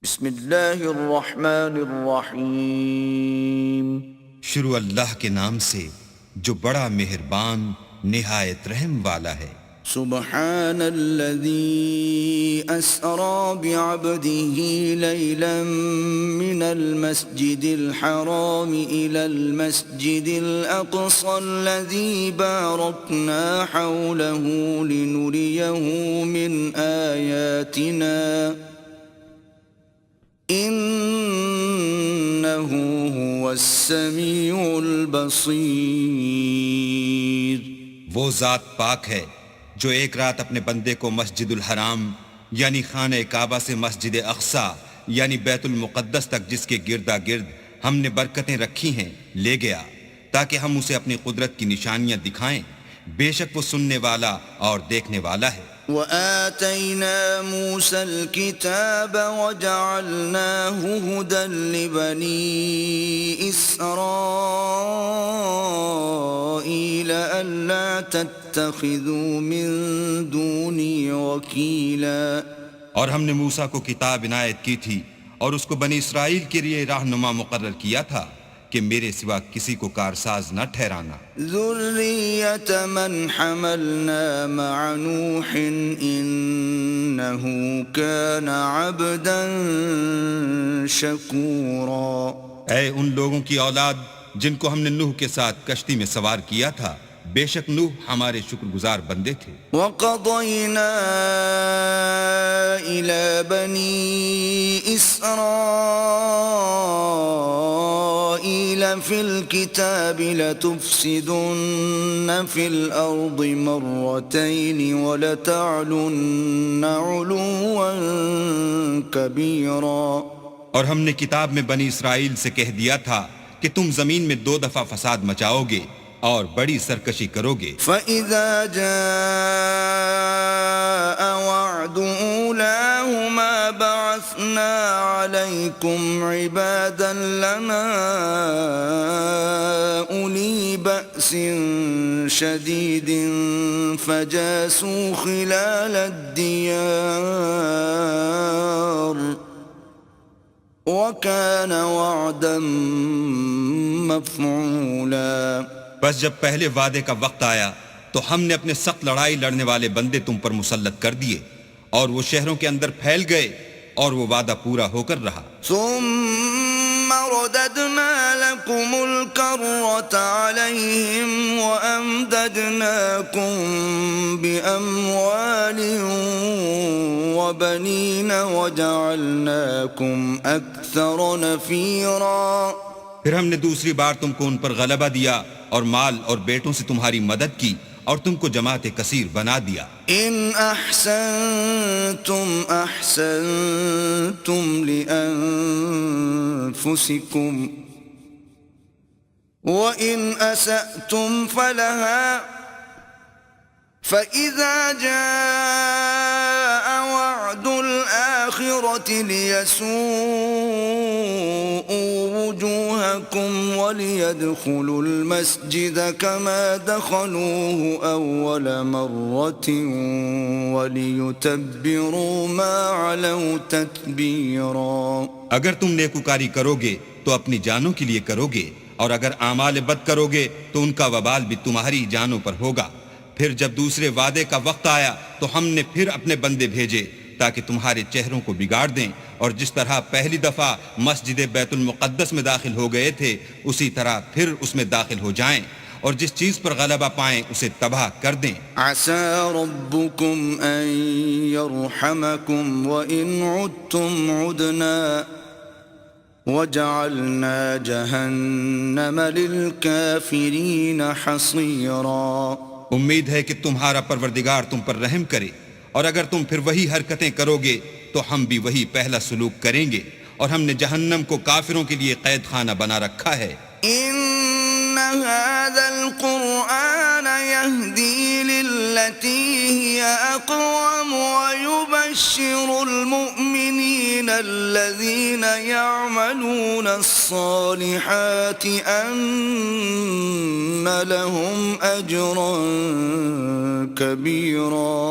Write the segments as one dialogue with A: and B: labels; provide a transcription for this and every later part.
A: بسم اللہ الرحمن الرحیم۔
B: شروع اللہ کے نام سے جو بڑا مہربان نہایت رحم والا ہے۔
A: سبحان الذي أسرى بعبده ليلا من المسجد الحرام إلى المسجد الأقصى الذي باركنا حوله لنريه من آياتنا إنه هو السميع البصير۔
B: وہ ذات پاک ہے جو ایک رات اپنے بندے کو مسجد الحرام یعنی خانہ کعبہ سے مسجد اقصی یعنی بیت المقدس تک جس کے گردا گرد ہم نے برکتیں رکھی ہیں لے گیا تاکہ ہم اسے اپنی قدرت کی نشانیاں دکھائیں۔ بے شک وہ سننے والا اور دیکھنے والا ہے۔
A: وآتينا موسى الكتاب وجعلناه هدى لبني إسرائيل ألا تتخذوا من دوني وكيلا۔
B: اور ہم نے موسیٰ کو کتاب عنایت کی تھی اور اس کو بنی اسرائیل کے لیے رہنما مقرر کیا تھا کہ میرے سوا کسی کو کارساز نہ ٹھہرانا۔
A: ذریۃ من حملنا مع نوح انہ کان عبدا شکورا۔
B: اے ان لوگوں کی اولاد جن کو ہم نے نوح کے ساتھ کشتی میں سوار کیا تھا، بے شک نوح ہمارے شکر گزار بندے تھے۔
A: وَقَضَيْنَا إِلَى بَنِي إِسْرَائِيلَ فِي الْكِتَابِ لَتُفْسِدُنَّ فِي الْأَرْضِ مَرَّتَيْنِ وَلَتَعْلُنَّ عُلُوًّا كَبِيرًا۔
B: اور ہم نے کتاب میں بنی اسرائیل سے کہہ دیا تھا کہ تم زمین میں 2 دفعہ فساد مچاؤ گے اور بڑی سرکشی کرو گے۔
A: فَإِذَا جَاءَ وَعْدُ أُولَاهُمَا بَعَثْنَا عَلَيْكُمْ عِبَادًا لَنَا أُولِي بَأْسٍ شَدِيدٍ فَجَاسُوا خِلَالَ الدِّيَارِ وَكَانَ وَعْدًا مَفْعُولًا۔
B: بس جب پہلے وعدے کا وقت آیا تو ہم نے اپنے سخت لڑائی لڑنے والے بندے تم پر مسلط کر دیے اور وہ شہروں کے اندر پھیل گئے اور وہ وعدہ پورا ہو کر رہا۔
A: ثم رددنا لكم الكرة عليهم وأمددناكم بأموال وبنين وجعلناكم أكثر نفيرا۔
B: پھر ہم نے دوسری بار تم کو ان پر غلبہ دیا اور مال اور بیٹوں سے تمہاری مدد کی اور تم کو جماعت کثیر بنا دیا۔
A: ان احسنتم احسنتم لانفسکم وان اسأتم فلها فإذا جاء وعد الآخرة ليسوءوا وجوهكم وليدخلوا المسجد كما دخلوه أول مرة وليتبروا ما علوا تتبيرا۔
B: اگر تم نیکوکاری کرو گے تو اپنی جانوں کے لیے کرو گے اور اگر اعمال بد کرو گے تو ان کا وبال بھی تمہاری جانوں پر ہوگا۔ پھر جب دوسرے وعدے کا وقت آیا تو ہم نے پھر اپنے بندے بھیجے تاکہ تمہارے چہروں کو بگاڑ دیں، اور جس طرح پہلی دفعہ مسجد بیت المقدس میں داخل ہو گئے تھے اسی طرح پھر اس میں داخل ہو جائیں، اور جس چیز پر غلبہ پائیں اسے تباہ کر دیں۔
A: عسى ربكم ان يرحمكم وان عدتم عدنا وجعلنا جهنم للكافرين حصيرا۔
B: امید ہے کہ تمہارا پروردگار تم پر رحم کرے، اور اگر تم پھر وہی حرکتیں کرو گے تو ہم بھی وہی پہلا سلوک کریں گے، اور ہم نے جہنم کو کافروں کے لیے قید خانہ بنا رکھا ہے۔
A: ان هذا القرآن يهدي للتي هي اقوم ويبشر المؤمنين الذين يعملون الصالحات ان لهم اجرا كبيرا۔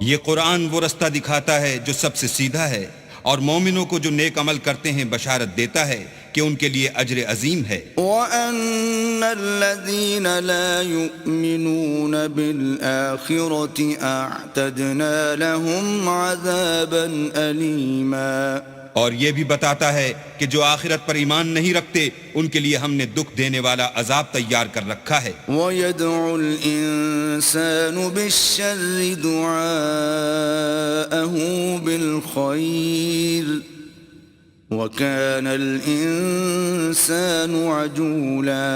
B: یہ قرآن وہ رستہ دکھاتا ہے جو سب سے سیدھا ہے، اور مومنوں کو جو نیک عمل کرتے ہیں بشارت دیتا ہے کہ ان کے لیے اجر عظیم ہے.
A: وَأَنَّ الَّذِينَ لَا يُؤْمِنُونَ بِالْآخِرَةِ أَعْتَدْنَا لَهُمْ عَذَابًا أَلِيمًا.
B: اور یہ بھی بتاتا ہے کہ جو آخرت پر ایمان نہیں رکھتے ان کے لیے ہم نے دکھ دینے والا عذاب تیار کر رکھا ہے.
A: وَيَدْعُ الْإِنسَانُ بِالشَّرِّ دُعَاءَهُ بِالْخَيْرِ وَكَانَ الْإِنسَانُ عَجُولًا.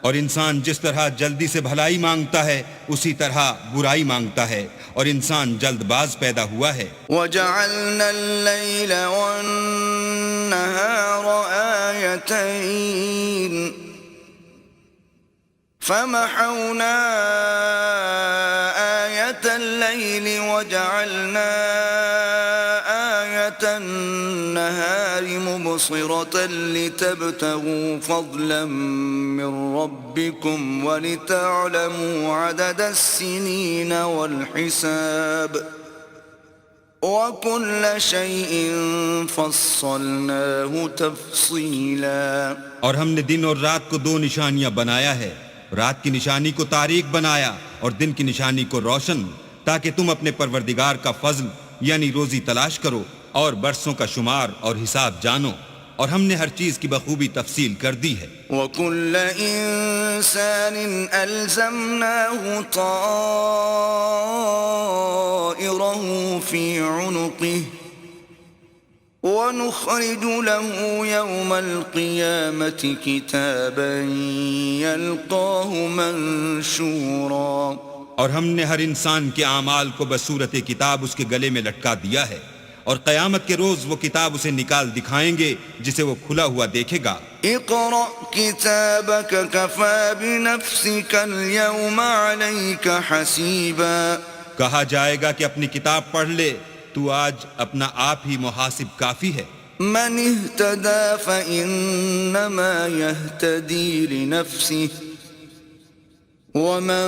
B: اور انسان جس طرح جلدی سے بھلائی مانگتا ہے اسی طرح برائی مانگتا ہے اور انسان جلد باز پیدا ہوا ہے.
A: وَجَعَلْنَا اللَّيْلَ وَالنَّهَارَ آيَتَيْنِ فَمَحَوْنَا آيَةَ اللَّيْلِ وَجَعَلْنَا آيَةَ النَّهَارِ مُبْصِرَةً لِتَبْتَغُوا فَضْلًا مِّن رَّبِّكُمْ وَلِتَعْلَمُوا عَدَدَ السِّنِينَ وَالْحِسَابَ وَكُلَّ شَيْءٍ فَصَّلْنَاهُ تَفْصِيلًا.
B: اور ہم نے دن اور رات کو دو نشانیاں بنایا ہے. رات کی نشانی کو تاریک بنایا اور دن کی نشانی کو روشن، تاکہ تم اپنے پروردگار کا فضل یعنی روزی تلاش کرو اور برسوں کا شمار اور حساب جانو. اور ہم نے ہر چیز کی بخوبی تفصیل کر دی ہے.
A: وَكُلَّ إِنسَانٍ أَلْزَمْنَاهُ طَائِرَهُ فِي عُنُقِهِ وَنُخْرِجُ لَهُ يَوْمَ الْقِيَامَةِ كِتَابًا يَلْقَاهُ مَنشُورًا.
B: اور ہم نے ہر انسان کے اعمال کو بصورت کتاب اس کے گلے میں لٹکا دیا ہے، اور قیامت کے روز وہ کتاب اسے نکال دکھائیں گے جسے وہ کھلا ہوا دیکھے گا.
A: اقرأ كتابك كفى بنفسك اليوم عليك حسيبا.
B: کہا جائے گا کہ اپنی کتاب پڑھ لے، تو آج اپنا آپ ہی محاسب کافی ہے.
A: من اهتدى فإنما يهتدي لنفسه ومن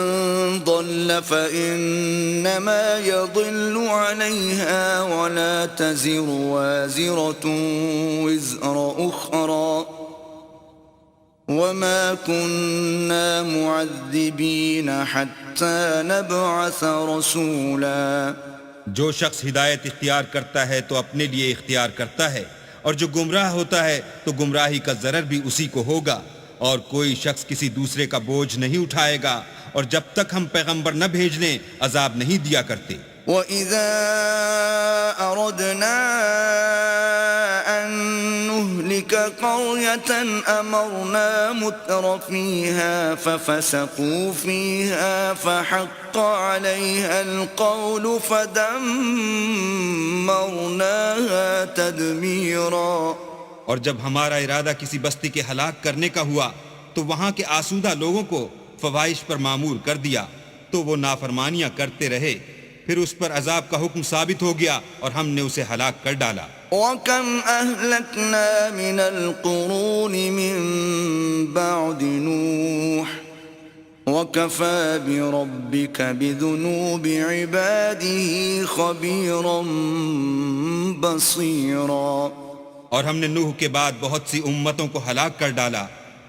A: ضل فإنما يضل عليها ولا تزر وازرة وزر أخرى وما كنا معذبين حتى نبعث رسولا.
B: جو شخص ہدایت اختیار کرتا ہے تو اپنے لیے اختیار کرتا ہے، اور جو گمراہ ہوتا ہے تو گمراہی کا ضرر بھی اسی کو ہوگا، اور کوئی شخص کسی دوسرے کا بوجھ نہیں اٹھائے گا، اور جب تک ہم پیغمبر نہ بھیج لیں عذاب نہیں دیا کرتے.
A: وَإِذَا أَرَدْنَا أَن نُّهْلِكَ قَرْيَةً أَمَرْنَا مُتْرَ فِيهَا فَفَسَقُوا فِيهَا فَحَقَّ عَلَيْهَا الْقَوْلُ فَدَمَّرْنَاهَا تَدْمِيرًا.
B: اور جب ہمارا ارادہ کسی بستی کے ہلاک کرنے کا ہوا تو وہاں کے آسودہ لوگوں کو فواحش پر مامور کر دیا، تو وہ نافرمانیاں کرتے رہے، پھر اس پر عذاب کا حکم ثابت ہو گیا اور ہم نے اسے ہلاک کر ڈالا.
A: وَكَمْ أَهْلَكْنَا مِنَ الْقُرُونِ مِن بَعْدِ نُوحٍ وَكَفَى بِرَبِّكَ بِذُنُوبِ عِبَادِهِ خَبِيرًا بَصِيرًا.
B: اور ہم نے نوح کے بعد بہت سی امتوں کو ہلاک کر ڈالا،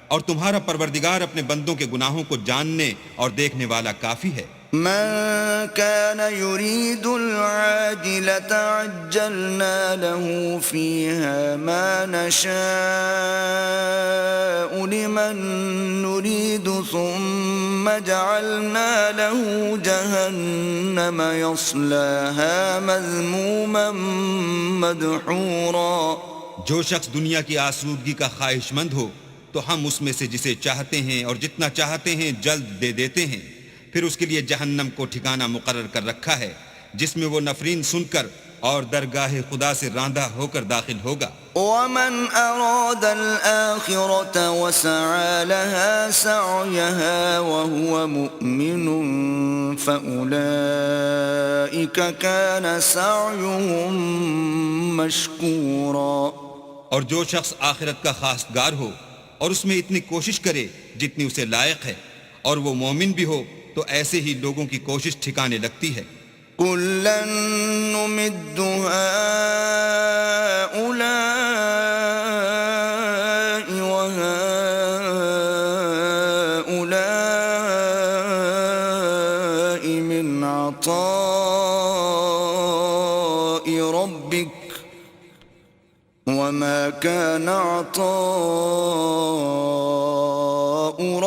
B: اور تمہارا پروردگار اپنے بندوں کے گناہوں کو جاننے اور دیکھنے والا کافی ہے.
A: من كان يريد العاجلة عجلنا له فيها ما نشاء لمن نريد ثم جعلنا له جهنم يصلاها مذموما مدحورا.
B: جو شخص دنیا کی آسودگی کا خواہش مند ہو تو ہم اس میں سے جسے چاہتے ہیں اور جتنا چاہتے ہیں جلد دے دیتے ہیں، پھر اس کے لیے جہنم کو ٹھکانہ مقرر کر رکھا ہے جس میں وہ نفرین سن کر اور درگاہ خدا سے راندہ ہو کر داخل ہوگا.
A: ومن أراد الآخرة وسعى لها سعيها وهو مؤمن فأولئك كان سعيهم مشكورا.
B: اور جو شخص آخرت کا خواستگار ہو اور اس میں اتنی کوشش کرے جتنی اسے لائق ہے اور وہ مومن بھی ہو تو ایسے ہی لوگوں کی کوشش ٹھکانے لگتی ہے.
A: كُلًّا نُّمِدُّ هَٰؤُلَاءِ عطاء ربك وما كان عطاء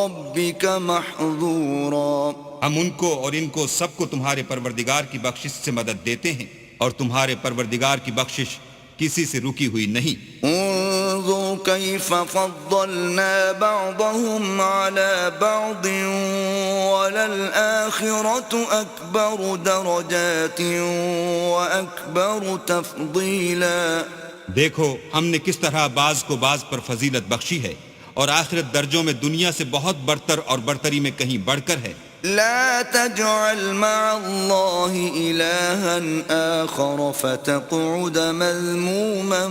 A: ربك محظورا.
B: ہم ان کو اور ان کو سب کو تمہارے پروردگار کی بخشش سے مدد دیتے ہیں اور تمہارے پروردگار کی بخشش کسی سے رکی ہوئی نہیں.
A: انظر كيف فضلنا بعضهم على بعض وللآخرة أكبر درجات وأكبر تفضيلا.
B: دیکھو ہم نے کس طرح بعض کو بعض پر فضیلت بخشی ہے اور آخرت درجوں میں دنیا سے بہت برتر اور برتری میں کہیں بڑھ کر ہے.
A: لا تجعل مع الله إلها آخر فتقعد مذموما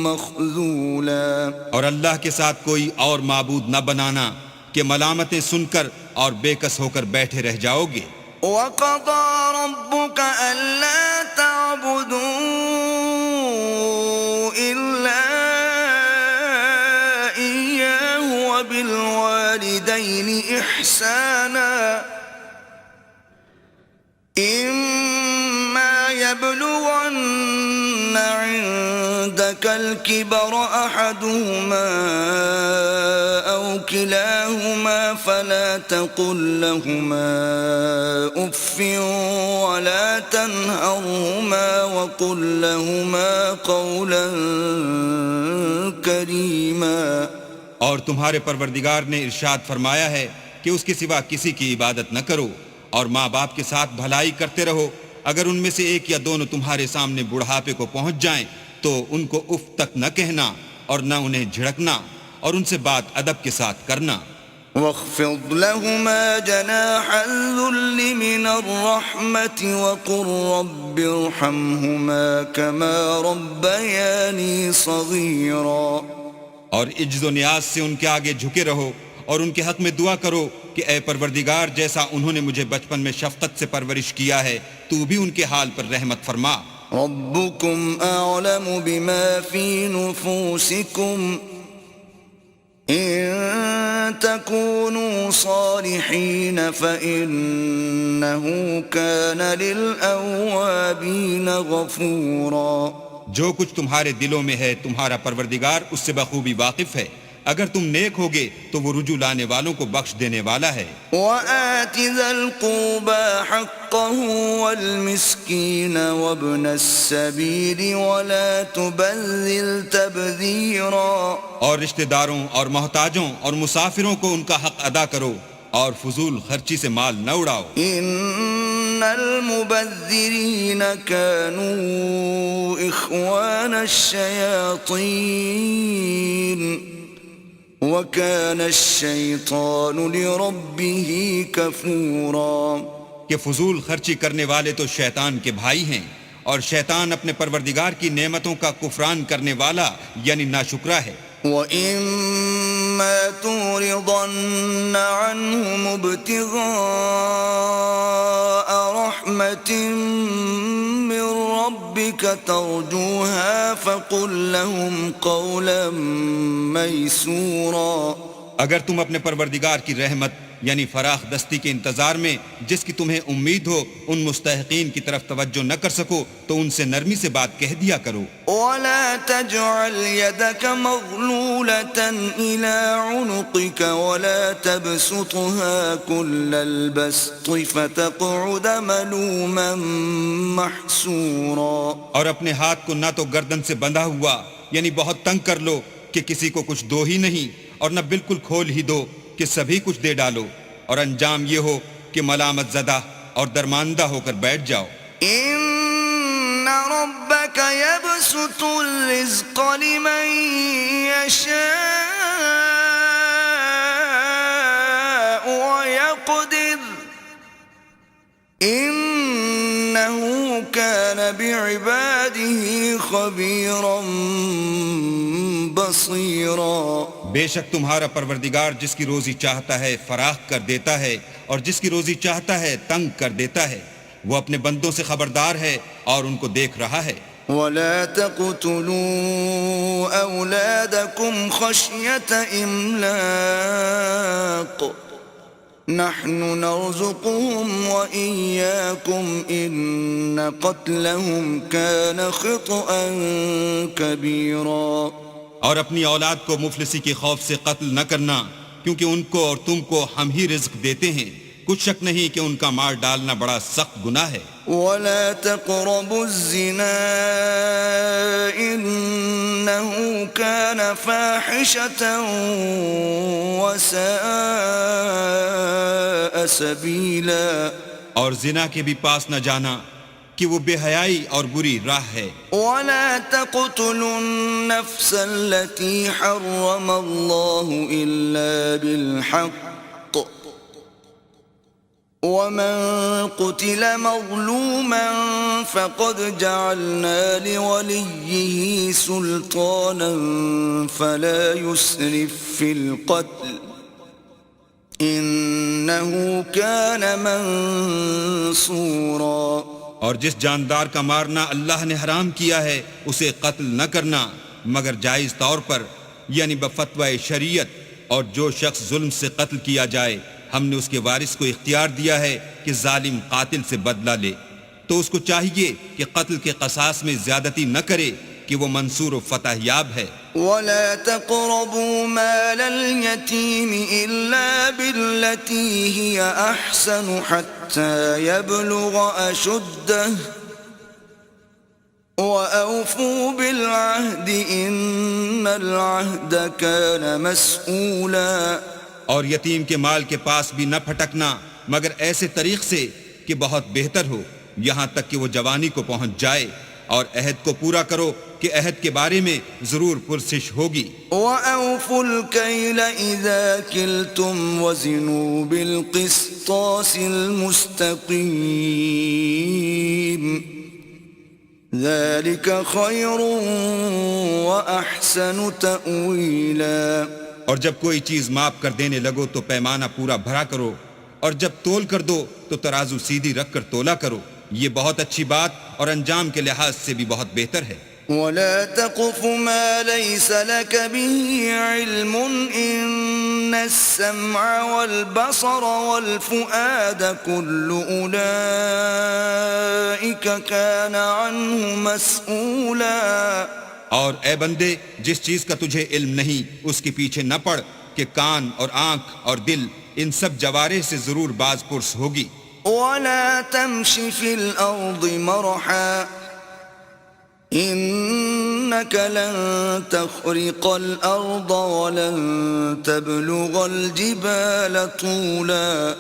A: مخذولا.
B: اور اللہ کے ساتھ کوئی اور معبود نہ بنانا کہ ملامتیں سن کر اور بے کس ہو کر بیٹھے رہ جاؤ گے.
A: وقضى ربك ألا تعبدوا إلا إياه وبالوالدين إحسانا إما يبلغن عندك الكبر أحدهما أو كلاهما فلا تقل لهما أف ولا تنهرهما وقل لهما قولا كريما.
B: اور تمہارے پروردگار نے ارشاد فرمایا ہے کہ اس کے سوا کسی کی عبادت نہ کرو اور ماں باپ کے ساتھ بھلائی کرتے رہو. اگر ان میں سے ایک یا دونوں تمہارے سامنے بڑھاپے کو پہنچ جائیں تو ان کو اف تک نہ کہنا اور نہ انہیں جھڑکنا اور ان سے بات ادب کے ساتھ کرنا.
A: واخفض لهما جناح الذل من الرحمة وقل رب ارحمهما كما ربياني صغيرا.
B: اور عجز و نیاز سے ان کے آگے جھکے رہو اور ان کے حق میں دعا کرو کہ اے پروردگار جیسا انہوں نے مجھے بچپن میں شفقت سے پرورش کیا ہے تو بھی ان کے حال پر رحمت فرما.
A: ربكم أعلم بما في نفوسكم إن تكونوا صالحين فإنه كان للأوابين غفورا.
B: جو کچھ تمہارے دلوں میں ہے تمہارا پروردگار اس سے بخوبی واقف ہے. اگر تم نیک ہوگے تو وہ رجوع لانے والوں کو بخش دینے والا ہے.
A: وآت ذا القربى حقه والمسكين وابن السبيل ولا تبذل تبذيرا.
B: اور رشتہ داروں اور محتاجوں اور مسافروں کو ان کا حق ادا کرو اور فضول خرچی سے مال نہ اڑاؤ.
A: ان المبذرین كانوا اخوان الشیاطین وكان الشیطان لربه کفورا.
B: کہ فضول خرچی کرنے والے تو شیطان کے بھائی ہیں اور شیطان اپنے پروردگار کی نعمتوں کا کفران کرنے والا یعنی ناشکرا ہے.
A: وَإِمَّا تُعْرِضَنَّ عَنْهُمُ ابْتِغَاءَ رَحْمَةٍ مِّن رَّبِّكَ تَرْجُوهَا فَقُل لَّهُمْ قَوْلًا مَّيْسُورًا.
B: اگر تم اپنے پروردگار کی رحمت یعنی فراخ دستی کے انتظار میں جس کی تمہیں امید ہو ان مستحقین کی طرف توجہ نہ کر سکو تو ان سے نرمی سے بات کہہ دیا کرو.
A: وَلَا تَجْعَلْ يَدَكَ مَغْلُولَةً إِلَىٰ عُنُقِكَ وَلَا تَبْسُطْهَا كُلَّ الْبَسْطِ فَتَقْعُدَ مَلُومًا مَّحْسُورًا.
B: اور اپنے ہاتھ کو نہ تو گردن سے بندھا ہوا یعنی بہت تنگ کر لو کہ کسی کو کچھ دو ہی نہیں اور نہ بالکل کھول ہی دو کہ سبھی کچھ دے ڈالو اور انجام یہ ہو کہ ملامت زدہ اور درماندہ ہو کر بیٹھ جاؤ.
A: ان ربك يبسط الرزق لمن يشاء ويقدر انه كان بعباده خبيرا بصيرا.
B: بے شک تمہارا پروردگار جس کی روزی چاہتا ہے فراخ کر دیتا ہے اور جس کی روزی چاہتا ہے تنگ کر دیتا ہے. وہ اپنے بندوں سے خبردار ہے اور ان کو دیکھ رہا ہے.
A: وَلَا تَقْتُلُوا أَوْلَادَكُمْ خَشْيَةَ إِمْلَاقٍ نحن نرزقهم وإياكم إن قتلهم كان خطأ كبيرا.
B: اور اپنی اولاد کو مفلسی کے خوف سے قتل نہ کرنا، کیونکہ ان کو اور تم کو ہم ہی رزق دیتے ہیں، کچھ شک نہیں کہ ان کا مار ڈالنا بڑا سخت گناہ ہے.
A: ولا تقربوا الزنا إنه كان فاحشة وساء سبيلا.
B: اور زنا کے بھی پاس نہ جانا کہ وہ بے حیائی اور بری راہ ہے.
A: ولا تقتلوا النفس التي حرم الله إلا بالحق ومن قتل مظلوما فقد جعلنا لوليه سلطانا فلا يسرف في القتل إنه كان منصورا.
B: اور جس جاندار کا مارنا اللہ نے حرام کیا ہے اسے قتل نہ کرنا مگر جائز طور پر، یعنی بفتوی شریعت. اور جو شخص ظلم سے قتل کیا جائے ہم نے اس کے وارث کو اختیار دیا ہے کہ ظالم قاتل سے بدلہ لے، تو اس کو چاہیے کہ قتل کے قصاص میں زیادتی نہ کرے کہ وہ منصور و فتح یاب ہے.
A: ولا تقربوا مال اليتيم إلا بالتي هي أحسن حتى يبلغ أشده وأوفوا بالعهد إن العهد كان مسؤولا.
B: اور یتیم کے مال کے پاس بھی نہ پھٹکنا مگر ایسے طریق سے کہ بہت بہتر ہو، یہاں تک کہ وہ جوانی کو پہنچ جائے، اور عہد کو پورا کرو کہ عہد کے بارے میں ضرور پرسش ہوگی.
A: وَأَوْفُوا الْكَيْلَ إِذَا كِلْتُمْ وَزِنُوا بِالْقِسْطَاسِ الْمُسْتَقِيمِ ذَلِكَ خَيْرٌ وَأَحْسَنُ تَأْوِيلًا.
B: اور جب کوئی چیز ماپ کر دینے لگو تو پیمانہ پورا بھرا کرو، اور جب تول کر دو تو ترازو سیدھی رکھ کر تولا کرو، یہ بہت اچھی بات اور انجام کے لحاظ سے بھی بہت بہتر ہے.
A: ولا تقف ما ليس لك به علم إن السمع والبصر والفؤاد كل أولئك كان عنه مسؤولا.
B: اور اے بندے جس چیز کا تجھے علم نہیں اس کے پیچھے نہ پڑ کہ کان اور آنکھ اور دل ان سب جوارح سے ضرور باز پرس ہوگی.
A: ولا تمش في الأرض مرحا إنك لن تخرق الأرض ولن تبلغ الجبال طولا.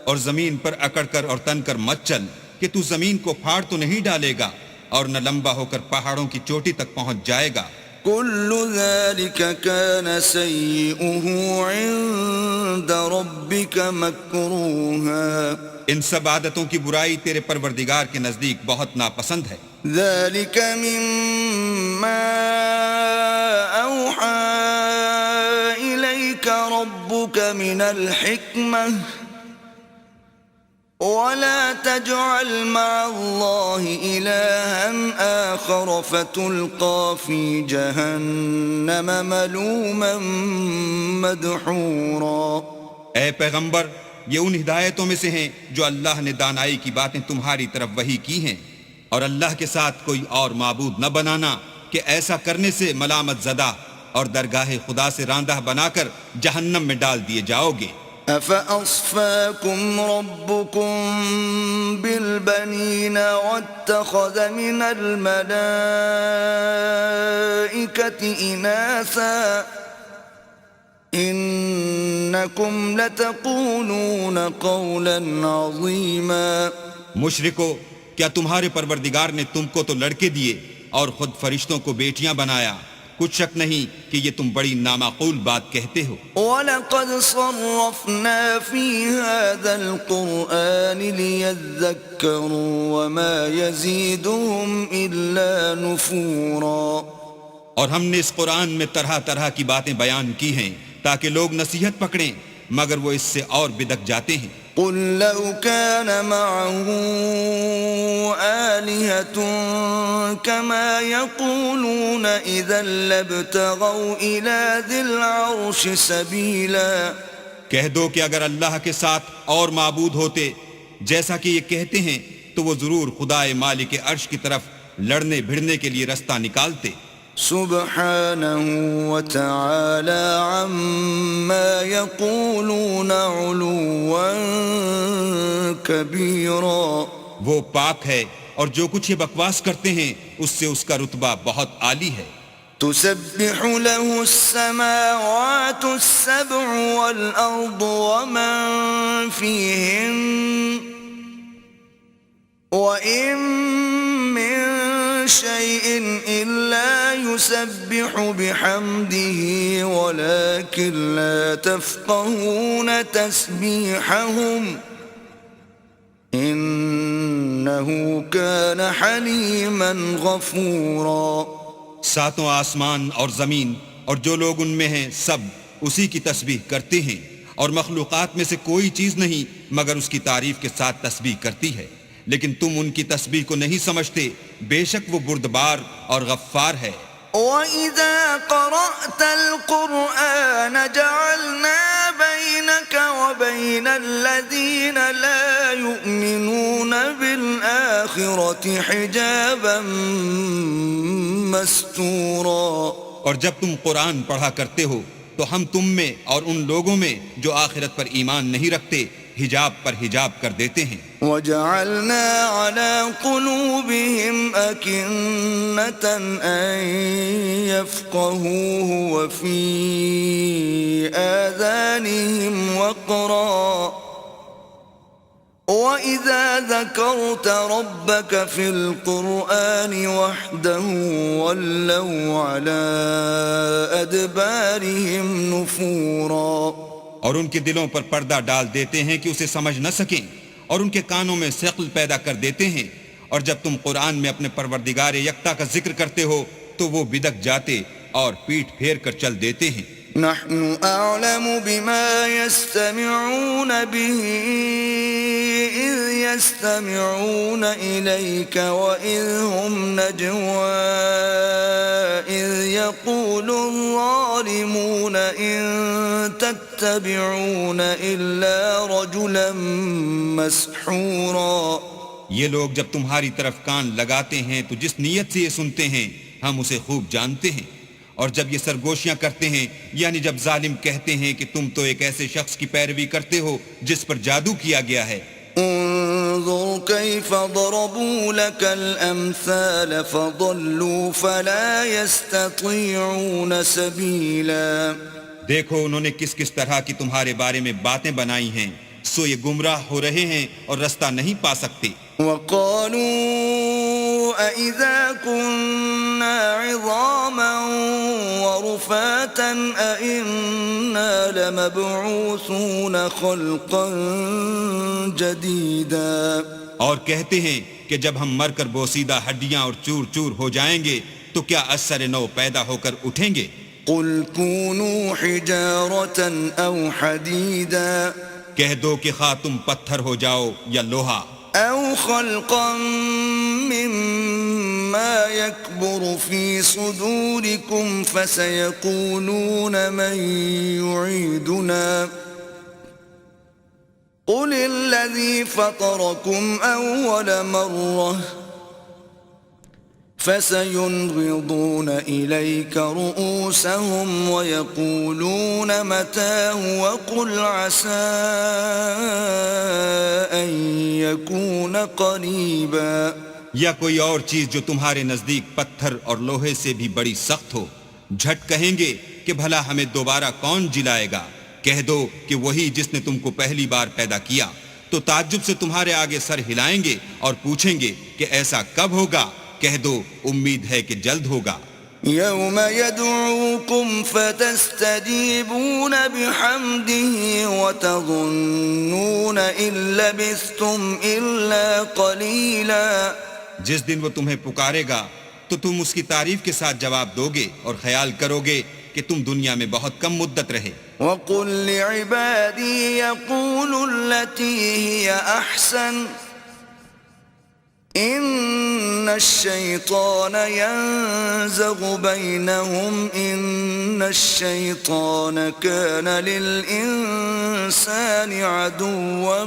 B: اور زمین پر اکڑ کر اور تن کر مت چل کہ تو زمین کو پھاڑ تو نہیں ڈالے گا اور نہ لمبا ہو کر پہاڑوں کی چوٹی تک پہنچ جائے گا.
A: كل ذلك كان سيئه عند ربك مكروها.
B: ان سب عادتوں کی برائی تیرے پروردگار کے نزدیک بہت ناپسند ہے.
A: ذلك مما أوحى إليك ربك من الحكمة ولا تجعل مع الله إلها آخر فتلقى في جهنم ملوما مدحورا.
B: اے پیغمبر یہ ان ہدایتوں میں سے ہیں جو اللہ نے دانائی کی باتیں تمہاری طرف وحی کی ہیں، اور اللہ کے ساتھ کوئی اور معبود نہ بنانا کہ ایسا کرنے سے ملامت زدہ اور درگاہ خدا سے راندہ بنا کر جہنم میں ڈال دیے جاؤ گے.
A: أَفَأَصْفَاكُمْ رَبُّكُمْ بِالْبَنِينَ وَاتَّخَذَ مِنَ الْمَلَائِكَةِ إِنَاثًا إِنَّكُمْ لَتَقُولُونَ قَوْلًا عَظِيمًا.
B: مشرکو کیا تمہارے پروردگار نے تم کو تو لڑکے دیے اور خود فرشتوں کو بیٹیاں بنایا؟ کچھ شک نہیں کہ یہ تم بڑی نامعقول بات کہتے ہو.
A: وَلَقَدْ صَرَّفْنَا فِي هَذَا الْقُرْآنِ لِيَذَّكَّرُوا وَمَا يَزِيدُهُمْ إِلَّا نُفُورًا.
B: اور ہم نے اس قرآن میں طرح طرح کی باتیں بیان کی ہیں تاکہ لوگ نصیحت پکڑیں، مگر وہ اس سے اور بدک جاتے ہیں.
A: قل لو كان معه آلهة كما يقولون إذا لابتغوا إلى ذي العرش سبيلا.
B: کہہ دو کہ اگر اللہ کے ساتھ اور معبود ہوتے جیسا کہ یہ کہتے ہیں تو وہ ضرور خدائے مالک عرش کی طرف لڑنے بھڑنے کے لیے رستہ نکالتے.
A: سبحانه وتعالى عما يقولون علوا كبيرا.
B: وہ پاک ہے اور جو کچھ یہ بکواس کرتے ہیں اس سے اس کا رتبہ بہت عالی ہے.
A: تسبح له السماوات السبع والأرض ومن فيهن وإن من شيء إلا يسبح بحمده ولكن لا تفقهون تسبيحهم إنه كان حليما غفورا.
B: ساتوں آسمان اور زمین اور جو لوگ ان میں ہیں سب اسی کی تسبیح کرتے ہیں اور مخلوقات میں سے کوئی چیز نہیں مگر اس کی تعریف کے ساتھ تسبیح کرتی ہے، لیکن تم ان کی تسبیح کو نہیں سمجھتے. بے شک وہ بردبار اور غفار ہے.
A: وَإِذَا قَرَأْتَ الْقُرْآنَ جَعَلْنَا بَيْنَكَ وَبَيْنَ الَّذِينَ لَا يُؤْمِنُونَ بِالْآخِرَةِ حِجَابًا مَسْتُورًا.
B: اور جب تم قرآن پڑھا کرتے ہو تو ہم تم میں اور ان لوگوں میں جو آخرت پر ایمان نہیں رکھتے حجاب پر حجاب کر دیتے ہیں.
A: وَجَعَلْنَا عَلَى قُلُوبِهِمْ أَكِنَّةً أَن يَفْقَهُوهُ وَفِي آذَانِهِمْ وَقْرًا وَإِذَا ذَكَرْتَ رَبَّكَ فِي الْقُرْآنِ وَحْدَهُ وَلَّوْا عَلَى أَدْبَارِهِمْ نُفُورًا.
B: اور ان کے دلوں پر پردہ ڈال دیتے ہیں کہ اسے سمجھ نہ سکیں اور ان کے کانوں میں ثقل پیدا کر دیتے ہیں. اور جب تم قرآن میں اپنے پروردگار یکتا کا ذکر کرتے ہو تو وہ بدک جاتے اور پیٹھ پھیر کر چل دیتے ہیں.
A: نحن أعلم بما يستمعون به إذ يستمعون إليك وإذ هم نجوى إذ يقول الظالمون إن تتبعون إلا رجلا مسحورا.
B: یہ لوگ جب تمہاری طرف کان لگاتے ہیں تو جس نیت سے یہ سنتے ہیں ہم اسے خوب جانتے ہیں. اور جب یہ سرگوشیاں کرتے ہیں یعنی جب ظالم کہتے ہیں کہ تم تو ایک ایسے شخص کی پیروی کرتے ہو جس پر جادو کیا گیا ہے.
A: انظر كيف ضربوا لك الأمثال فضلوا فلا يستطيعون سبيلا.
B: دیکھو انہوں نے کس کس طرح کی تمہارے بارے میں باتیں بنائی ہیں سو یہ گمراہ ہو رہے ہیں اور رستہ نہیں پا سکتے.
A: وقالوا أَإِذَا كُنَّا عِظَامًا وَرُفَاتًا أَإِنَّا لَمَبْعُوثُونَ خَلْقًا جَدِيدًا.
B: اور کہتے ہیں کہ جب ہم مر کر بوسیدہ ہڈیاں اور چور چور ہو جائیں گے تو کیا اثر نو پیدا ہو کر اٹھیں گے.
A: قُلْ كُونُوا حِجَارَةً أَوْ حَدِيدًا.
B: کہہ دو کہ خواہ تم پتھر ہو جاؤ یا لوہا.
A: أَوْ خَلْقًا مِّمَّا يَكْبُرُ فِي صُدُورِكُمْ فَسَيَقُولُونَ مَن يُعِيدُنَا قُلِ الَّذِي فَطَرَكُمْ أَوَّلَ مَرَّةٍ فَسَيُنْغِضُونَ إِلَيْكَ رُؤُوسَهُمْ وَيَقُولُونَ مَتَىٰ وَقُلْ عَسَىٰ أَن يَكُونَ قَرِيبًا.
B: یا کوئی اور چیز جو تمہارے نزدیک پتھر اور لوہے سے بھی بڑی سخت ہو. جھٹ کہیں گے کہ بھلا ہمیں دوبارہ کون جلائے گا. کہہ دو کہ وہی جس نے تم کو پہلی بار پیدا کیا. تو تعجب سے تمہارے آگے سر ہلائیں گے اور پوچھیں گے کہ ایسا کب ہوگا. کہہ دو امید ہے کہ جلد ہوگا.
A: يوم يدعوكم فتستجيبون بحمده وتظنون إن لبثتم إلا قليلا.
B: جس دن وہ تمہیں پکارے گا تو تم اس کی تعریف کے ساتھ جواب دو گے اور خیال کرو گے کہ تم دنیا میں بہت کم مدت رہے.
A: وَقُلْ لِعِبَادِي يَقُولُوا الَّتِي هِيَ أَحْسَنُ إِنَّ الشيطان ينزغ بينهم إن الشيطان كان للإنسان عدوا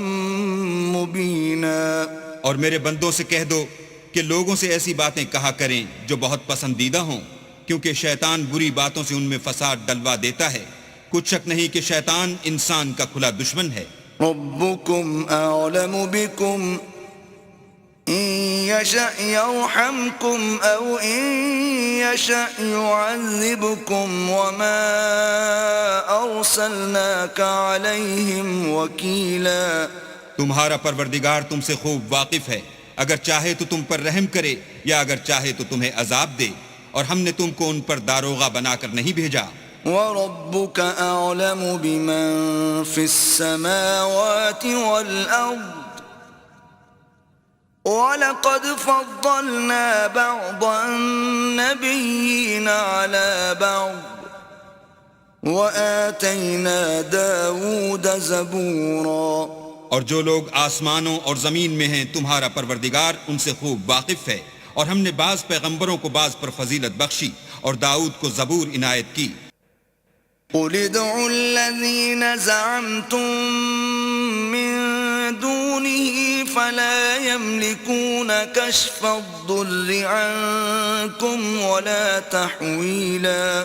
A: مبينا۔
B: اور میرے بندوں سے کہہ دو کہ لوگوں سے ایسی باتیں کہا کریں جو بہت پسندیدہ ہوں، کیونکہ شیطان بری باتوں سے ان میں فساد ڈلوا دیتا ہے۔ کچھ شک نہیں کہ شیطان انسان کا کھلا دشمن ہے۔
A: ربكم أعلم بكم إن يشأ يرحمكم أو إن يشأ يعذبكم وما أرسلناك عليهم وكيلا۔
B: تمہارا پروردگار تم سے خوب واقف ہے، اگر چاہے تو تم پر رحم کرے یا اگر چاہے تو تمہیں عذاب دے، اور ہم نے تم کو ان پر داروغہ بنا کر نہیں بھیجا۔
A: وَرَبُّكَ أَعْلَمُ بِمَن فِي السَّمَاوَاتِ وَالْأَرْضِ وَلَقَدْ فَضَّلْنَا بَعْضَ النَّبِيِّينَ عَلَى بَعْضٍ وَآتَيْنَا دَاوُودَ زَبُورًا۔
B: اور جو لوگ آسمانوں اور زمین میں ہیں تمہارا پروردگار ان سے خوب واقف ہے، اور ہم نے بعض پیغمبروں کو بعض پر فضیلت بخشی اور داؤد کو زبور عنایت کی۔
A: قُلِ ادْعُوا الَّذِينَ زَعَمْتُم مِّن دُونِهِ فَلَا يَمْلِكُونَ كَشْفَ الضُّرِّ عَنكُمْ وَلَا تَحْوِيلًا۔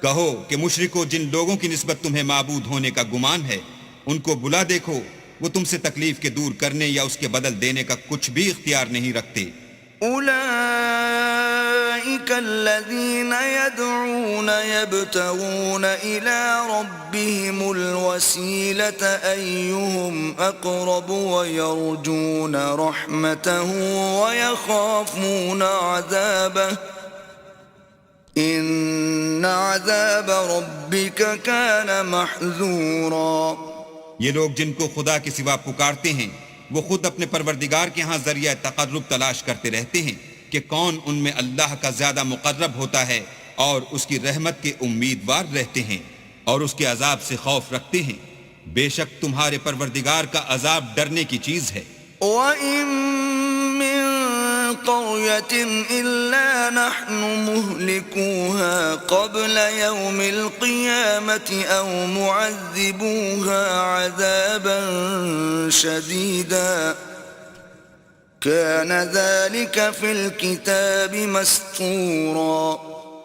B: کہو کہ مشرکو جن لوگوں کی نسبت تمہیں معبود ہونے کا گمان ہے ان کو بلا دیکھو، وہ تم سے تکلیف کے دور کرنے یا اس کے بدل دینے کا کچھ بھی اختیار نہیں رکھتے۔
A: أولئك الذين يدعون يبتغون إلى ربهم الوسيلة أيهم أقرب ويرجون رحمته ويخافون عذابه إن عذاب ربك كان محذورا۔
B: یہ لوگ جن کو خدا کے سوا پکارتے ہیں وہ خود اپنے پروردگار کے ہاں ذریعہ تقرب تلاش کرتے رہتے ہیں کہ کون ان میں اللہ کا زیادہ مقرب ہوتا ہے، اور اس کی رحمت کے امیدوار رہتے ہیں اور اس کے عذاب سے خوف رکھتے ہیں۔ بے شک تمہارے پروردگار کا عذاب ڈرنے کی چیز ہے۔
A: وَإِن مِّن قَرْيَةٍ إِلَّا نَحْنُ مُهْلِكُوهَا قَبْلَ يَوْمِ الْقِيَامَةِ أَوْ مُعَذِّبُوهَا عَذَابًا شَدِيدًا كَانَ ذَلِكَ فِي الْكِتَابِ مَسْطُورًا۔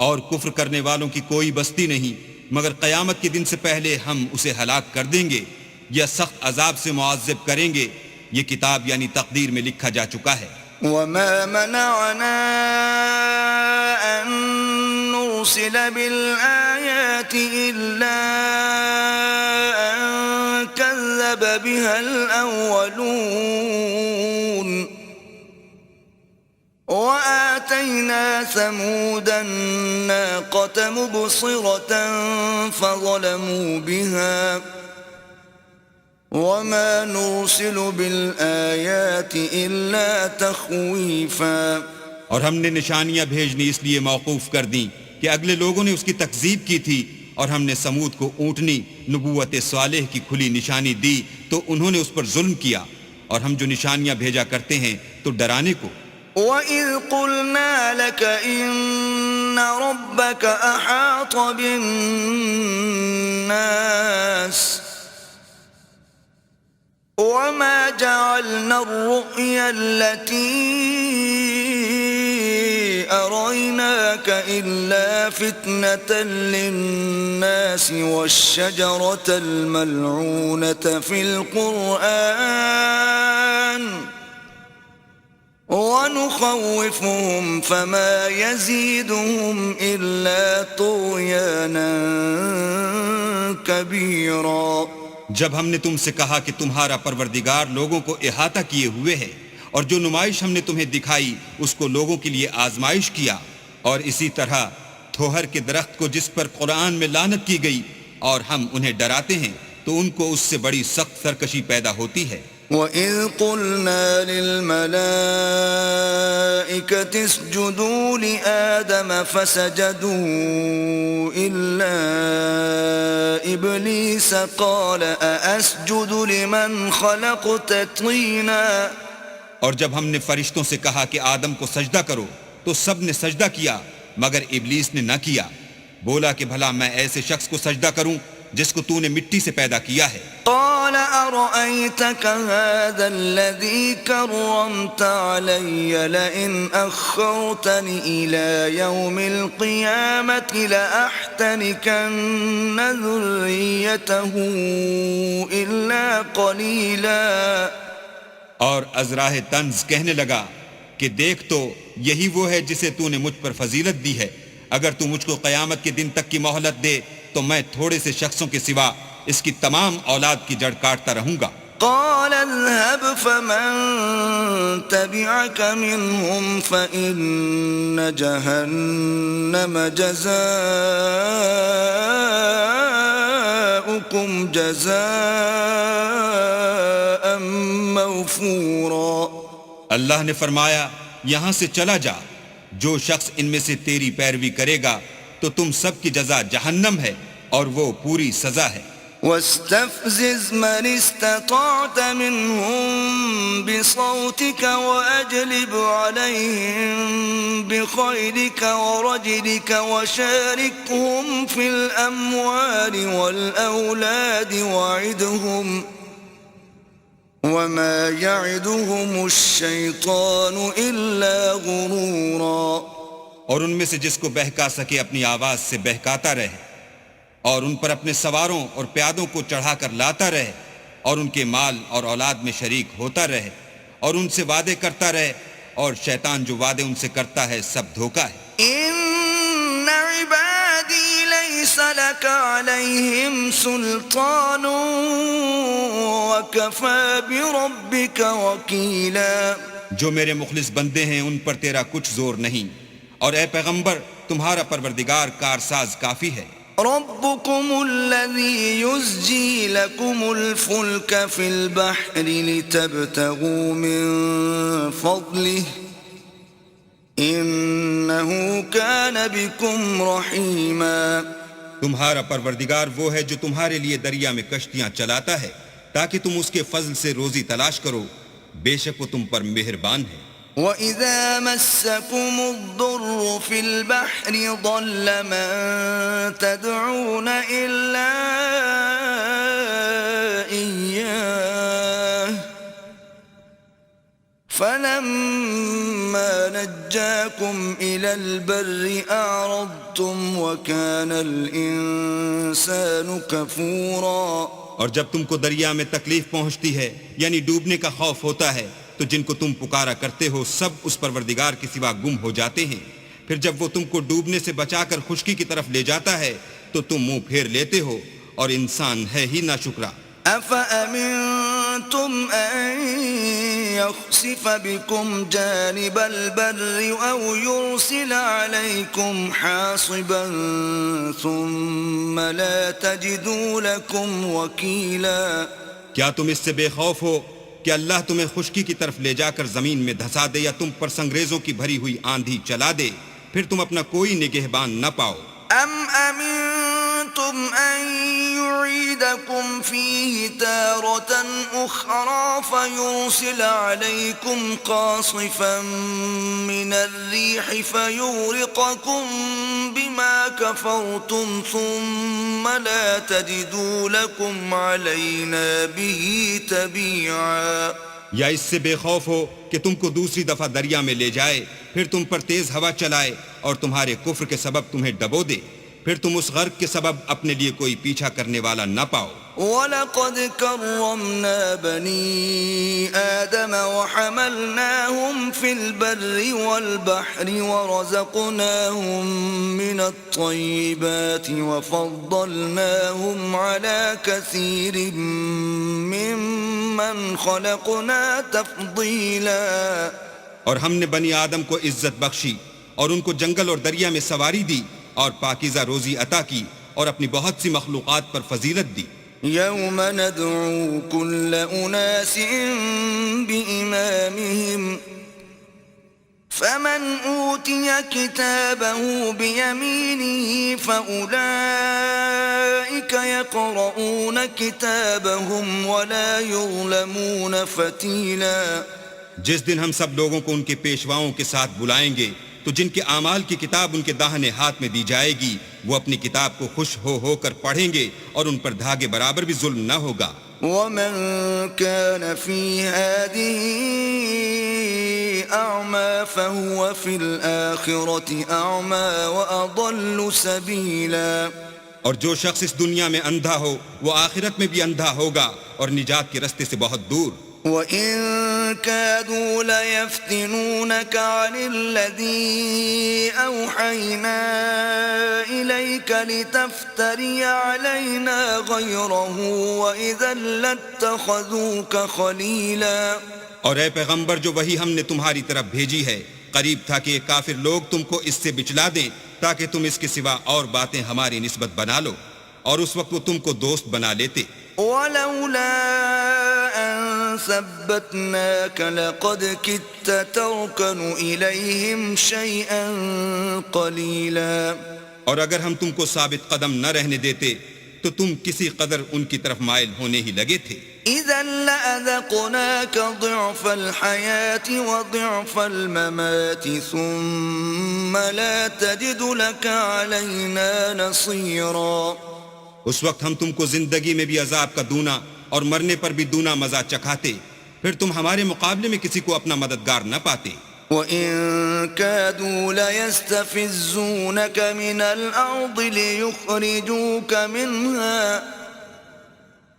B: اور کفر کرنے والوں کی کوئی بستی نہیں مگر قیامت کے دن سے پہلے ہم اسے ہلاک کر دیں گے یا سخت عذاب سے معذب کریں گے، یہ کتاب یعنی تقدیر میں لکھا جا چکا ہے۔
A: وَمَا مَنَعَنَا أَن نُّرْسِلَ بِالْآيَاتِ إِلَّا أَن كَذَّبَ بِهَا الْأَوَّلُونَ وَآتَيْنَا ثَمُودَ النَّاقَةَ مُبْصِرَةً فَظَلَمُوا بِهَا وَمَا نُرْسِلُ بِالْآيَاتِ إِلَّا تَخْوِيفًا۔
B: اور ہم نے نشانیاں بھیجنی اس لیے موقوف کر دیں کہ اگلے لوگوں نے اس کی تکذیب کی تھی، اور ہم نے سمود کو اونٹنی نبوت صالح کی کھلی نشانی دی تو انہوں نے اس پر ظلم کیا، اور ہم جو نشانیاں بھیجا کرتے ہیں تو ڈرانے کو۔
A: وَإِذْ قُلْنَا لَكَ إِنَّ رَبَّكَ أَحَاطَ بِالنَّاسِ وَمَا جَعَلْنَا الرُّؤْيَا الَّتِي أَرَيْنَاكَ إِلَّا فِتْنَةً لِلنَّاسِ وَالشَّجَرَةَ الْمَلْعُونَةَ فِي الْقُرْآنِ وَنُخَوِّفُهُمْ فَمَا يَزِيدُهُمْ إِلَّا طُغْيَانًا كَبِيرًا۔
B: جب ہم نے تم سے کہا کہ تمہارا پروردگار لوگوں کو احاطہ کیے ہوئے ہے، اور جو نمائش ہم نے تمہیں دکھائی اس کو لوگوں کے لیے آزمائش کیا، اور اسی طرح تھوہر کے درخت کو جس پر قرآن میں لعنت کی گئی اور ہم انہیں ڈراتے ہیں تو ان کو اس سے بڑی سخت سرکشی پیدا ہوتی ہے۔
A: وَإِذْ قُلْنَا لِلْمَلَائِكَةِ اسْجُدُوا لِآدَمَ فَسَجَدُوا إِلَّا إِبْلِيسَ قَالَ أَأَسْجُدُ لِمَنْ خَلَقْتَ طِينًا
B: اور جب ہم نے فرشتوں سے کہا کہ آدم کو سجدہ کرو تو سب نے سجدہ کیا مگر ابلیس نے نہ کیا، بولا کہ بھلا میں ایسے شخص کو سجدہ کروں جس کو تو نے مٹی سے پیدا کیا ہے۔
A: قال أرأيتك هذا الذي كرمت علي لئن أخرتني إلى يوم القيامة لأحتنكن ذريته إلا قليلا۔
B: اور ازراہ طنز کہنے لگا کہ دیکھ تو یہی وہ ہے جسے تو نے مجھ پر فضیلت دی ہے، اگر تو مجھ کو قیامت کے دن تک کی مہلت دے تو میں تھوڑے سے شخصوں کے سوا اس کی تمام اولاد کی جڑ کاٹتا رہوں گا۔
A: قال اذهب فمن تبعك منهم فإن جهنم جزاؤكم جزاء موفورا۔
B: اللہ نے فرمایا یہاں سے چلا جا، جو شخص ان میں سے تیری پیروی کرے گا تو تم سب کی جزا جہنم ہے اور وہ پوری سزا ہے۔
A: واستفزز من استطعت منهم بصوتك وأجلب عليهم بخيلك ورجلك وشاركهم في الأموال والأولاد وعدهم وما يعدهم الشيطان إلا غرورا۔
B: اور ان میں سے جس کو بہکا سکے اپنی آواز سے بہکاتا رہے، اور ان پر اپنے سواروں اور پیادوں کو چڑھا کر لاتا رہے، اور ان کے مال اور اولاد میں شریک ہوتا رہے، اور ان سے وعدے کرتا رہے، اور شیطان جو وعدے ان سے کرتا ہے سب دھوکہ ہے۔
A: ان عبادی لیس لک علیہم سلطان وکفی بربک وکیلا۔
B: جو میرے مخلص بندے ہیں ان پر تیرا کچھ زور نہیں، اور اے پیغمبر تمہارا پروردگار کارساز کافی ہے۔
A: ربكم الذي يزجي لكم الفلك في البحر لتبتغوا من فضله إنه كان بكم رحيما۔
B: تمہارا پروردگار وہ ہے جو تمہارے لیے دریا میں کشتیاں چلاتا ہے تاکہ تم اس کے فضل سے روزی تلاش کرو، بے شک وہ تم پر مہربان ہے۔
A: وَإِذَا مَسَّكُمُ الضُّرُّ فِي الْبَحْرِ ضَلَّ مَن تَدْعُونَ إِلَّا إِيَّاهُ فَلَمَّا نَجَّاكُمْ إِلَى الْبَرِّ أَعْرَضْتُمْ وَكَانَ الْإِنسَانُ كَفُورًا۔
B: اور جب تم کو دریا میں تکلیف پہنچتی ہے یعنی ڈوبنے کا خوف ہوتا ہے تو جن کو تم پکارا کرتے ہو سب اس پروردگار کے سوا گم ہو جاتے ہیں، پھر جب وہ تم کو ڈوبنے سے بچا کر خشکی کی طرف لے جاتا ہے تو تم منہ پھیر لیتے ہو، اور انسان ہے ہی ناشکرا۔
A: أَفَأَمِنْتُمْ أَنْ يَخْسِفَ بِكُمْ جَانِبَ الْبَرِّ أَوْ يُرْسِلَ عَلَيْكُمْ حَاصِبًا ثُمَّ لَا تَجِدُوا لَكُمْ وَكِيلًا۔
B: کیا تم اس سے بے خوف ہو کہ اللہ تمہیں خشکی کی طرف لے جا کر زمین میں دھسا دے یا تم پر سنگریزوں کی بھری ہوئی آندھی چلا دے، پھر تم اپنا کوئی نگہبان نہ پاؤ؟
A: أَمْ أَمِنْتُمْ أَنْ يُعِيدَكُمْ فِيهِ تَارَةً أُخْرَى فَيُرْسِلَ عَلَيْكُمْ قَاصِفًا مِنَ الرِّيحِ فَيُغْرِقَكُمْ بِمَا كَفَرْتُمْ ثُمَّ لَا تَجِدُوا لَكُمْ عَلَيْنَا بِهِ تَبِيعًا۔
B: یا اس سے بے خوف ہو کہ تم کو دوسری دفعہ دریا میں لے جائے، پھر تم پر تیز ہوا چلائے اور تمہارے کفر کے سبب تمہیں ڈبو دے، پھر تم اس غرق کے سبب اپنے لیے کوئی پیچھا کرنے والا نہ پاؤ۔
A: وَلَقَدْ كَرَّمْنَا بَنِي آدَمَ وَحَمَلْنَاهُمْ فِي الْبَرِّ وَالْبَحْرِ وَرَزَقْنَاهُمْ مِنَ الطَّيِّبَاتِ وَفَضَّلْنَاهُمْ عَلَى كَثِيرٍ مِّمَّنْ خَلَقْنَا تَفْضِيلًا۔
B: اور ہم نے بنی آدم کو عزت بخشی اور ان کو جنگل اور دریا میں سواری دی اور پاکیزہ روزی عطا کی اور اپنی بہت سی مخلوقات پر فضیلت دی۔
A: يَوْمَ نَدْعُو كُلَّ أُنَاسٍ بِإِمَامِهِمْ فَمَنْ أُوتِيَ كِتَابَهُ بِيَمِينِهِ فَأُولَئِكَ يَقْرَؤُونَ كِتَابَهُمْ وَلَا يُظْلَمُونَ فَتِيلًا۔
B: جس دن ہم سب لوگوں کو ان کے پیشواؤں کے ساتھ بلائیں گے تو جن کے اعمال کی کتاب ان کے داہنے ہاتھ میں دی جائے گی وہ اپنی کتاب کو خوش ہو کر پڑھیں گے اور ان پر دھاگے برابر بھی ظلم نہ ہوگا.
A: ومن كان في هذه أعمى فهو في الآخرة أعمى وأضل سبيلا.
B: اور جو شخص اس دنیا میں اندھا ہو وہ آخرت میں بھی اندھا ہوگا اور نجات کے رستے سے بہت دور.
A: وَإِن كَادُوا لَيَفْتِنُونَكَ عَنِ الَّذِي أَوْحَيْنَا إِلَيْكَ لِتَفْتَرِيَ عَلَيْنَا غَيْرَهُ وَإِذًا لَاتَّخَذُوكَ خَلِيلًا.
B: اور اے پیغمبر جو وہی ہم نے تمہاری طرف بھیجی ہے قریب تھا کہ یہ کافر لوگ تم کو اس سے بچلا دیں تاکہ تم اس کے سوا اور باتیں ہماری نسبت بنا لو اور اس وقت وہ تم کو دوست بنا لیتے.
A: وَلَوْلَا أَن ثَبَّتْنَاكَ لَقَدْ كِدتَّ تَرْكَنُ إِلَيْهِمْ شَيْئًا قَلِيلًا.
B: اور اگر ہم تم کو ثابت قدم نہ رہنے دیتے تو تم کسی قدر ان کی طرف مائل ہونے ہی لگے تھے.
A: إِذًا لَأَذَقْنَاكَ ضِعْفَ الْحَيَاةِ وَضِعْفَ الْمَمَاتِ ثُمَّ لَا تَجِدُ لَكَ عَلَيْنَا نَصِيرًا.
B: اس وقت ہم تم کو زندگی میں بھی عذاب کا دونا اور مرنے پر بھی دونا مزہ چکھاتے پھر تم ہمارے مقابلے میں کسی کو اپنا مددگار نہ پاتے.
A: وَإِن كَادُوا لَيَسْتَفِزُّونَكَ مِنَ الْأَرْضِ لِيُخْرِجُوكَ مِنْهَا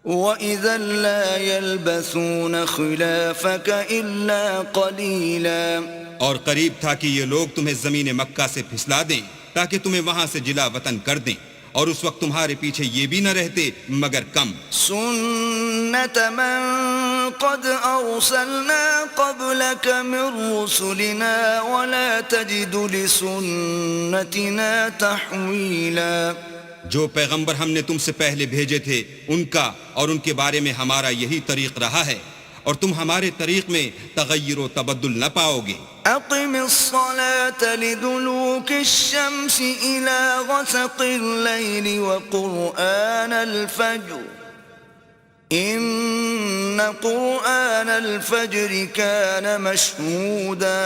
A: وَإِذًا لَا يَلْبَثُونَ خِلَافَكَ إِلَّا قَلِيلًا.
B: اور قریب تھا کہ یہ لوگ تمہیں زمین مکہ سے پھسلا دیں تاکہ تمہیں وہاں سے جلا وطن کر دیں اور اس وقت تمہارے پیچھے یہ بھی نہ رہتے مگر کم.
A: سُنَّةَ مَن قَدْ أَرْسَلْنَا قَبْلَكَ مِن رُّسُلِنَا وَلَا تَجِدُ لِسُنَّتِنَا تَحْوِيلًا.
B: جو پیغمبر ہم نے تم سے پہلے بھیجے تھے ان کا اور ان کے بارے میں ہمارا یہی طریق رہا ہے اور تم ہمارے طریق میں تغیر و تبدل نہ پاؤ گے.
A: أقم الصلاة لدلوك الشمس إلى غسق الليل وقرآن الفجر إن قرآن الفجر كان مشهودا.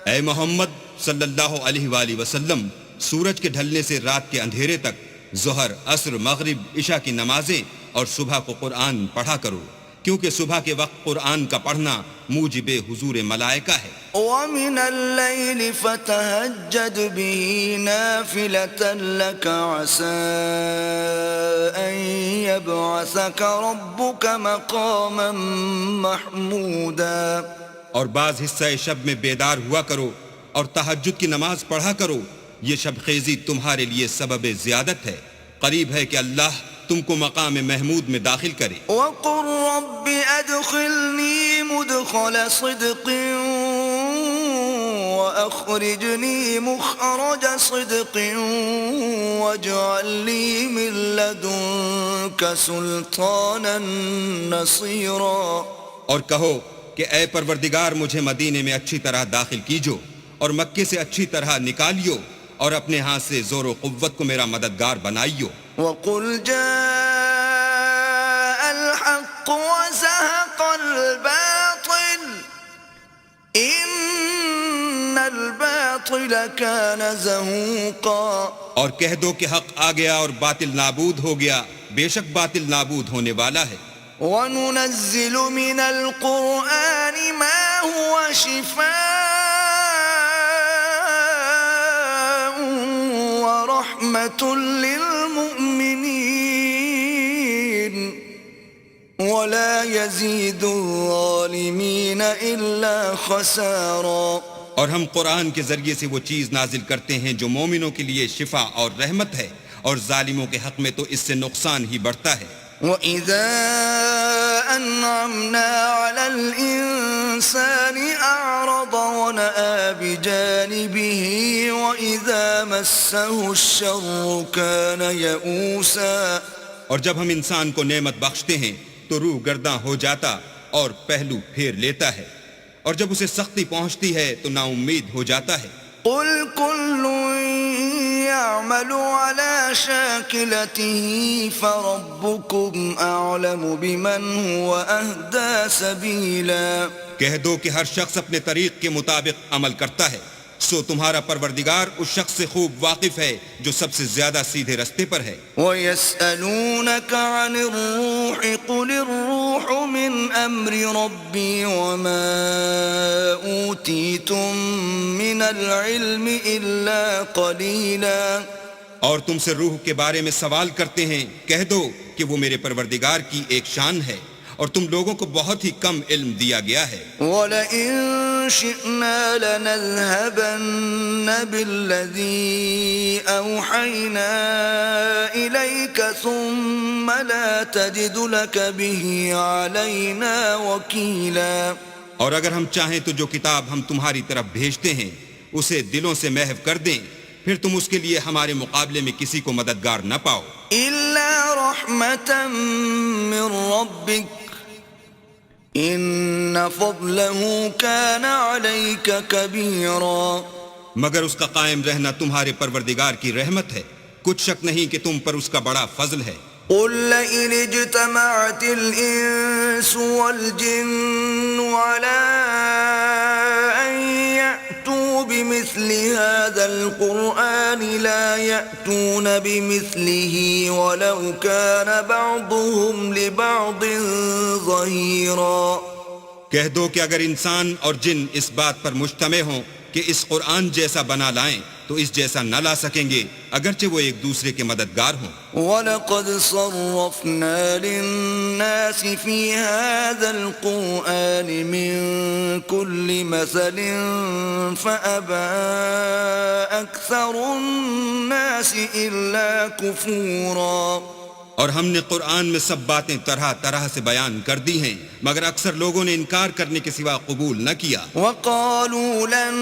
B: اے محمد صلی اللہ علیہ وآلہ وسلم سورج کے ڈھلنے سے رات کے اندھیرے تک ظہر عصر مغرب عشاء کی نمازیں اور صبح کو قرآن پڑھا کرو کیونکہ صبح کے وقت قرآن کا پڑھنا موجب حضور ملائکہ ہے.
A: وَمِنَ اللَّيْلِ فَتَهَجَّدْ بِهِ نَافِلَةً لَكَ عَسَىٰ أَن يَبْعَثَكَ رَبُّكَ مَقَامًا مَحْمُودًا.
B: اور بعض حصہ شب میں بیدار ہوا کرو اور تہجد کی نماز پڑھا کرو یہ شب خیزی تمہارے لیے سبب زیادت ہے. قریب ہے کہ اللہ تم کو مقام محمود میں داخل کرے.
A: وَقُلْ رَبِّ أَدْخِلْنِي مُدْخَلَ صِدْقٍ وَأَخْرِجْنِي مُخْرَجَ صِدْقٍ وَاجْعَل لِّي مِن لَّدُنكَ سُلْطَانًا نَّصِيرًا.
B: اور کہو کہ اے پروردگار مجھے مدینے میں اچھی طرح داخل کیجو اور مکے سے اچھی طرح نکالیو اور اپنے ہاتھ سے زور و قوت کو میرا مددگار بنائیو.
A: وَقُلْ جَاءَ الْحَقُّ وَزَهَقَ الْبَاطِلُ إِنَّ الْبَاطِلَ كَانَ زَهُوقًا.
B: اور کہہ دو کہ حق آ گیا اور باطل نابود ہو گیا بے شک باطل نابود ہونے والا ہے.
A: وَنُنَزِّلُ مِنَ الْقُرْآنِ مَا هُوَ شِفَاءٌ وَرَحْمَةٌ لِّلْمُؤْمِنِينَ وَلَا يَزِيدُ الظَّالِمِينَ إِلَّا خَسَارًا.
B: اور ہم قرآن کے ذریعے سے وہ چیز نازل کرتے ہیں جو مومنوں کے لیے شفا اور رحمت ہے اور ظالموں کے حق میں تو اس سے نقصان ہی بڑھتا ہے.
A: وَإِذَا أَنْعَمْنَا عَلَى الْإِنسَانِ أَعْرَضَ وَنَأَىٰ بِجَانِبِهِ وَإِذَا مَسَّهُ الشَّرُّ كَانَ يَئُوسًا.
B: اور جب ہم انسان کو نعمت بخشتے ہیں تو روح گرداں ہو جاتا اور پہلو پھیر لیتا ہے اور جب اسے سختی پہنچتی ہے تو نا امید ہو جاتا ہے.
A: قُلْ كُلٌّ يَعْمَلُ عَلَى شَاكِلَتِهِ فَرَبُّكُمْ أَعْلَمُ بِمَنْ هُوَ أَهْدَىٰ سَبِيلًا.
B: کہہ دو کہ ہر شخص اپنے طریق کے مطابق عمل کرتا ہے، سو تمہارا پروردگار اس شخص سے خوب واقف ہے جو سب سے زیادہ سیدھے رستے پر ہے۔
A: وَيَسْأَلُونَكَ عَنِ الرُّوحِ قُلِ الرُّوحُ مِنْ أَمْرِ رَبِّي وَمَا أُوتِيتُم مِّنَ الْعِلْمِ إِلَّا قَلِيلًا۔
B: اور تم سے روح کے بارے میں سوال کرتے ہیں، کہہ دو کہ وہ میرے پروردگار کی ایک شان ہے اور تم لوگوں کو بہت ہی کم علم دیا گیا ہے۔
A: وَلَئِن شِئْنَا لَنَذْهَبَنَّ بِالَّذِي أَوْحَيْنَا إِلَيْكَ ثُمَّ لَا تَجِدُ لَكَ بِهِ عَلَيْنَا وَكِيلًا۔
B: اور اگر ہم چاہیں تو جو کتاب ہم تمہاری طرف بھیجتے ہیں اسے دلوں سے محو کر دیں، پھر تم اس کے لیے ہمارے مقابلے میں کسی کو مددگار نہ پاؤ۔
A: إِلَّا رَحْمَةً مِّن رَّبِّكَ إِنَّ فَضْلَهُ كَانَ عَلَيْكَ كَبِيرًا۔
B: مگر اس کا قائم رہنا تمہارے پروردگار کی رحمت ہے، کچھ شک نہیں کہ تم پر اس کا بڑا فضل ہے۔
A: قُل لَّئِنِ اجْتَمَعَتِ الْإِنسُ وَالْجِنُّ عَلَىٰ أَن يَأْتُوا بِمِثْلِ هَٰذَا الْقُرْآنِ لَا يَأْتُونَ بِمِثْلِهِ وَلَوْ كَانَ بَعْضُهُمْ لِبَعْضٍ ظَهِيرًا۔
B: کہہ دو کہ اگر انسان اور جن اس بات پر مجتمع ہوں کہ اس قرآن جیسا بنا لائیں تو اس جیسا نہ لا سکیں گے، اگرچہ وہ ایک دوسرے کے مددگار ہوں۔
A: وَلَقَدْ صَرَّفْنَا لِلنَّاسِ فِي هَذَا الْقُرْآنِ مِنْ كُلِّ مَثَلٍ فَأَبَىٰ أَكْثَرُ النَّاسِ إِلَّا كُفُورًا۔
B: اور ہم نے قرآن میں سب باتیں طرح طرح سے بیان کر دی ہیں، مگر اکثر لوگوں نے انکار کرنے کے سوا قبول نہ کیا۔
A: وَقَالُوا لَن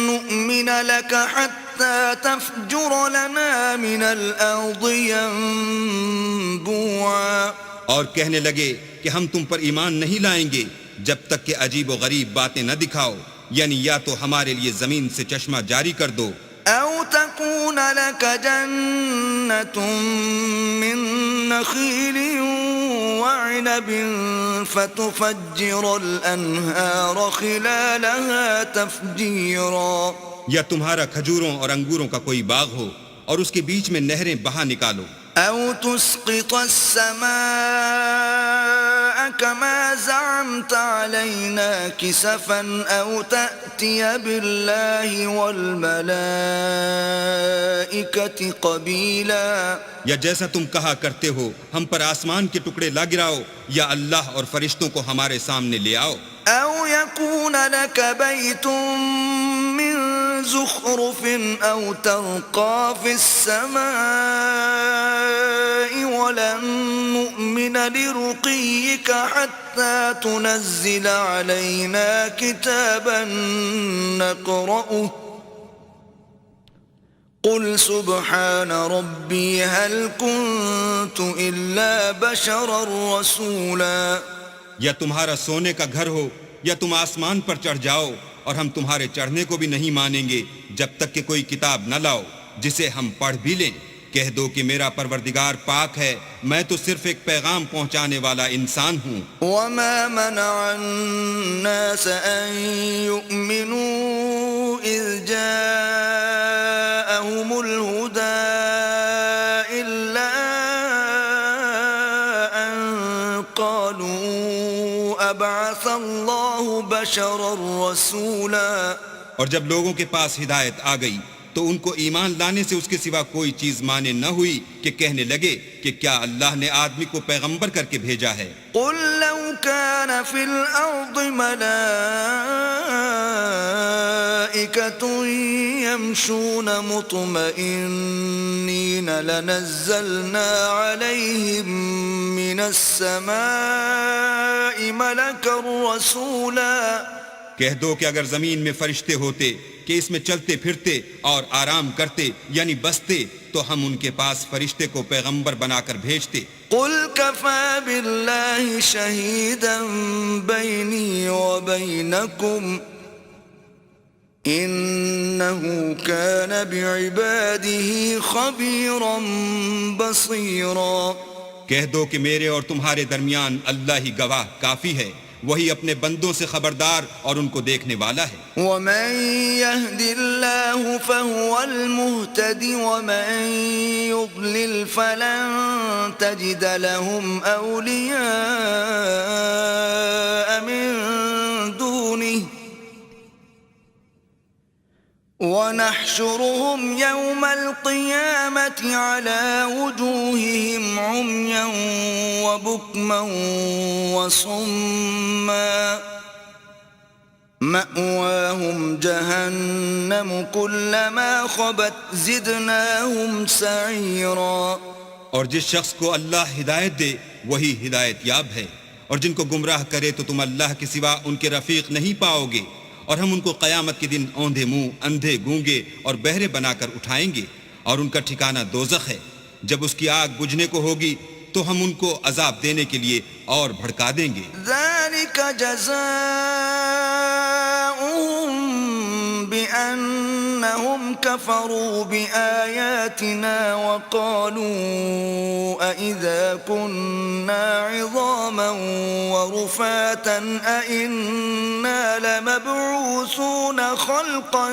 A: نُّؤْمِنَ لَكَ حَتَّىٰ تَفْجُرَ لَنَا مِنَ الْأَرْضِ يَنبُوعًا۔
B: اور کہنے لگے کہ ہم تم پر ایمان نہیں لائیں گے جب تک کہ عجیب و غریب باتیں نہ دکھاؤ، یعنی یا تو ہمارے لیے زمین سے چشمہ جاری کر دو،
A: أَوْ تَكُونَ لَكَ جَنَّةٌ مِّن نَّخِيلٍ وَعِنَبٍ فَتُفَجِّرَ الْأَنْهَارَ خِلَالَهَا تَفْجِيرًا۔
B: یا تمہارا کھجوروں اور انگوروں کا کوئی باغ ہو اور اس کے بیچ میں نہریں بہا نکالو،
A: أَوْ تُسْقِطَ السَّمَاءَ كَمَا زَعَمْتَ عَلَيْنَا كِسَفًا أَوْ تَأْتِيَ بِاللَّهِ وَالْمَلَائِكَةِ قَبِيلًا۔
B: یا جیسا تم کہا کرتے ہو ہم پر آسمان کے ٹکڑے لا گراؤ، یا اللہ اور فرشتوں کو ہمارے سامنے لے آؤ۔
A: أَوْ يَكُونَ لَكَ بَيْتٌ مِّن زُخْرُفٍ أَوْ تَرْقَىٰ فِي السَّمَاءِ وَلَن نُّؤْمِنَ لِرُقِيِّكَ حَتَّىٰ تُنَزِّلَ عَلَيْنَا كِتَابًا نَّقْرَؤُهُ قُلْ سُبْحَانَ رَبِّي هَلْ كُنتُ إِلَّا بَشَرًا رَّسُولًا۔
B: یا تمہارا سونے کا گھر ہو یا تم آسمان پر چڑھ جاؤ، اور ہم تمہارے چڑھنے کو بھی نہیں مانیں گے جب تک کہ کوئی کتاب نہ لاؤ جسے ہم پڑھ بھی لیں۔ کہہ دو کہ میرا پروردگار پاک ہے، میں تو صرف ایک پیغام پہنچانے والا انسان ہوں۔
A: وَمَا مَنَعَ النَّاسَ أَن يُؤْمِنُوا إِذْ جَاءَهُمُ الْهُدَىٰ إِلَّا أَن قَالُوا أَبْعَثَ اللَّهُ بَشَرًا رَّسُولًا۔
B: اور جب لوگوں کے پاس ہدایت آ گئی تو ان کو ایمان لانے سے اس کے سوا کوئی چیز مانے نہ ہوئی کہ کہنے لگے کہ کیا اللہ نے آدمی کو پیغمبر کر کے بھیجا ہے۔
A: قُل لَّوْ كَانَ فِي الْأَرْضِ مَلَائِكَةٌ يَمْشُونَ مُطْمَئِنِّينَ لَنَزَّلْنَا عَلَيْهِم مِّنَ السَّمَاءِ مَلَكًا رَّسُولًا۔
B: کہہ دو کہ اگر زمین میں فرشتے ہوتے کہ اس میں چلتے پھرتے اور آرام کرتے یعنی بستے تو ہم ان کے پاس فرشتے کو پیغمبر بنا کر بھیجتے۔
A: قُلْ كَفَىٰ بِاللَّهِ شَهِيدًا بَيْنِي وَبَيْنَكُمْ إِنَّهُ كَانَ بِعِبَادِهِ خَبِيرًا بَصِيرًا۔
B: کہہ دو کہ میرے اور تمہارے درمیان اللہ ہی گواہ کافی ہے، وہی اپنے بندوں سے خبردار اور ان کو دیکھنے والا ہے.
A: ومن يهد الله فهو المهتد ومن يضلل فلن تجد لهم أولياء من دونه ونحشرهم يوم القيامة على وجوههم عميا وبكما وصما مأواهم جهنم كلما خبت زدناهم سعيرا.
B: اور جس شخص کو اللہ ہدایت دے وہی ہدایت یاب ہے، اور جن کو گمراہ کرے تو تم اللہ کے سوا ان کے رفیق نہیں پاؤ گے. اور ہم ان کو قیامت کے دن اوندھے منہ، اندھے گونگے اور بہرے بنا کر اٹھائیں گے، اور ان کا ٹھکانہ دوزخ ہے. جب اس کی آگ بجھنے کو ہوگی تو ہم ان کو عذاب دینے کے لیے اور بھڑکا دیں گے.
A: ذلك جزاؤهم بأنهم كفروا بآياتنا وقالوا أإذا كنا عظاما ورفاتا أإنا لمبعوثون خلقا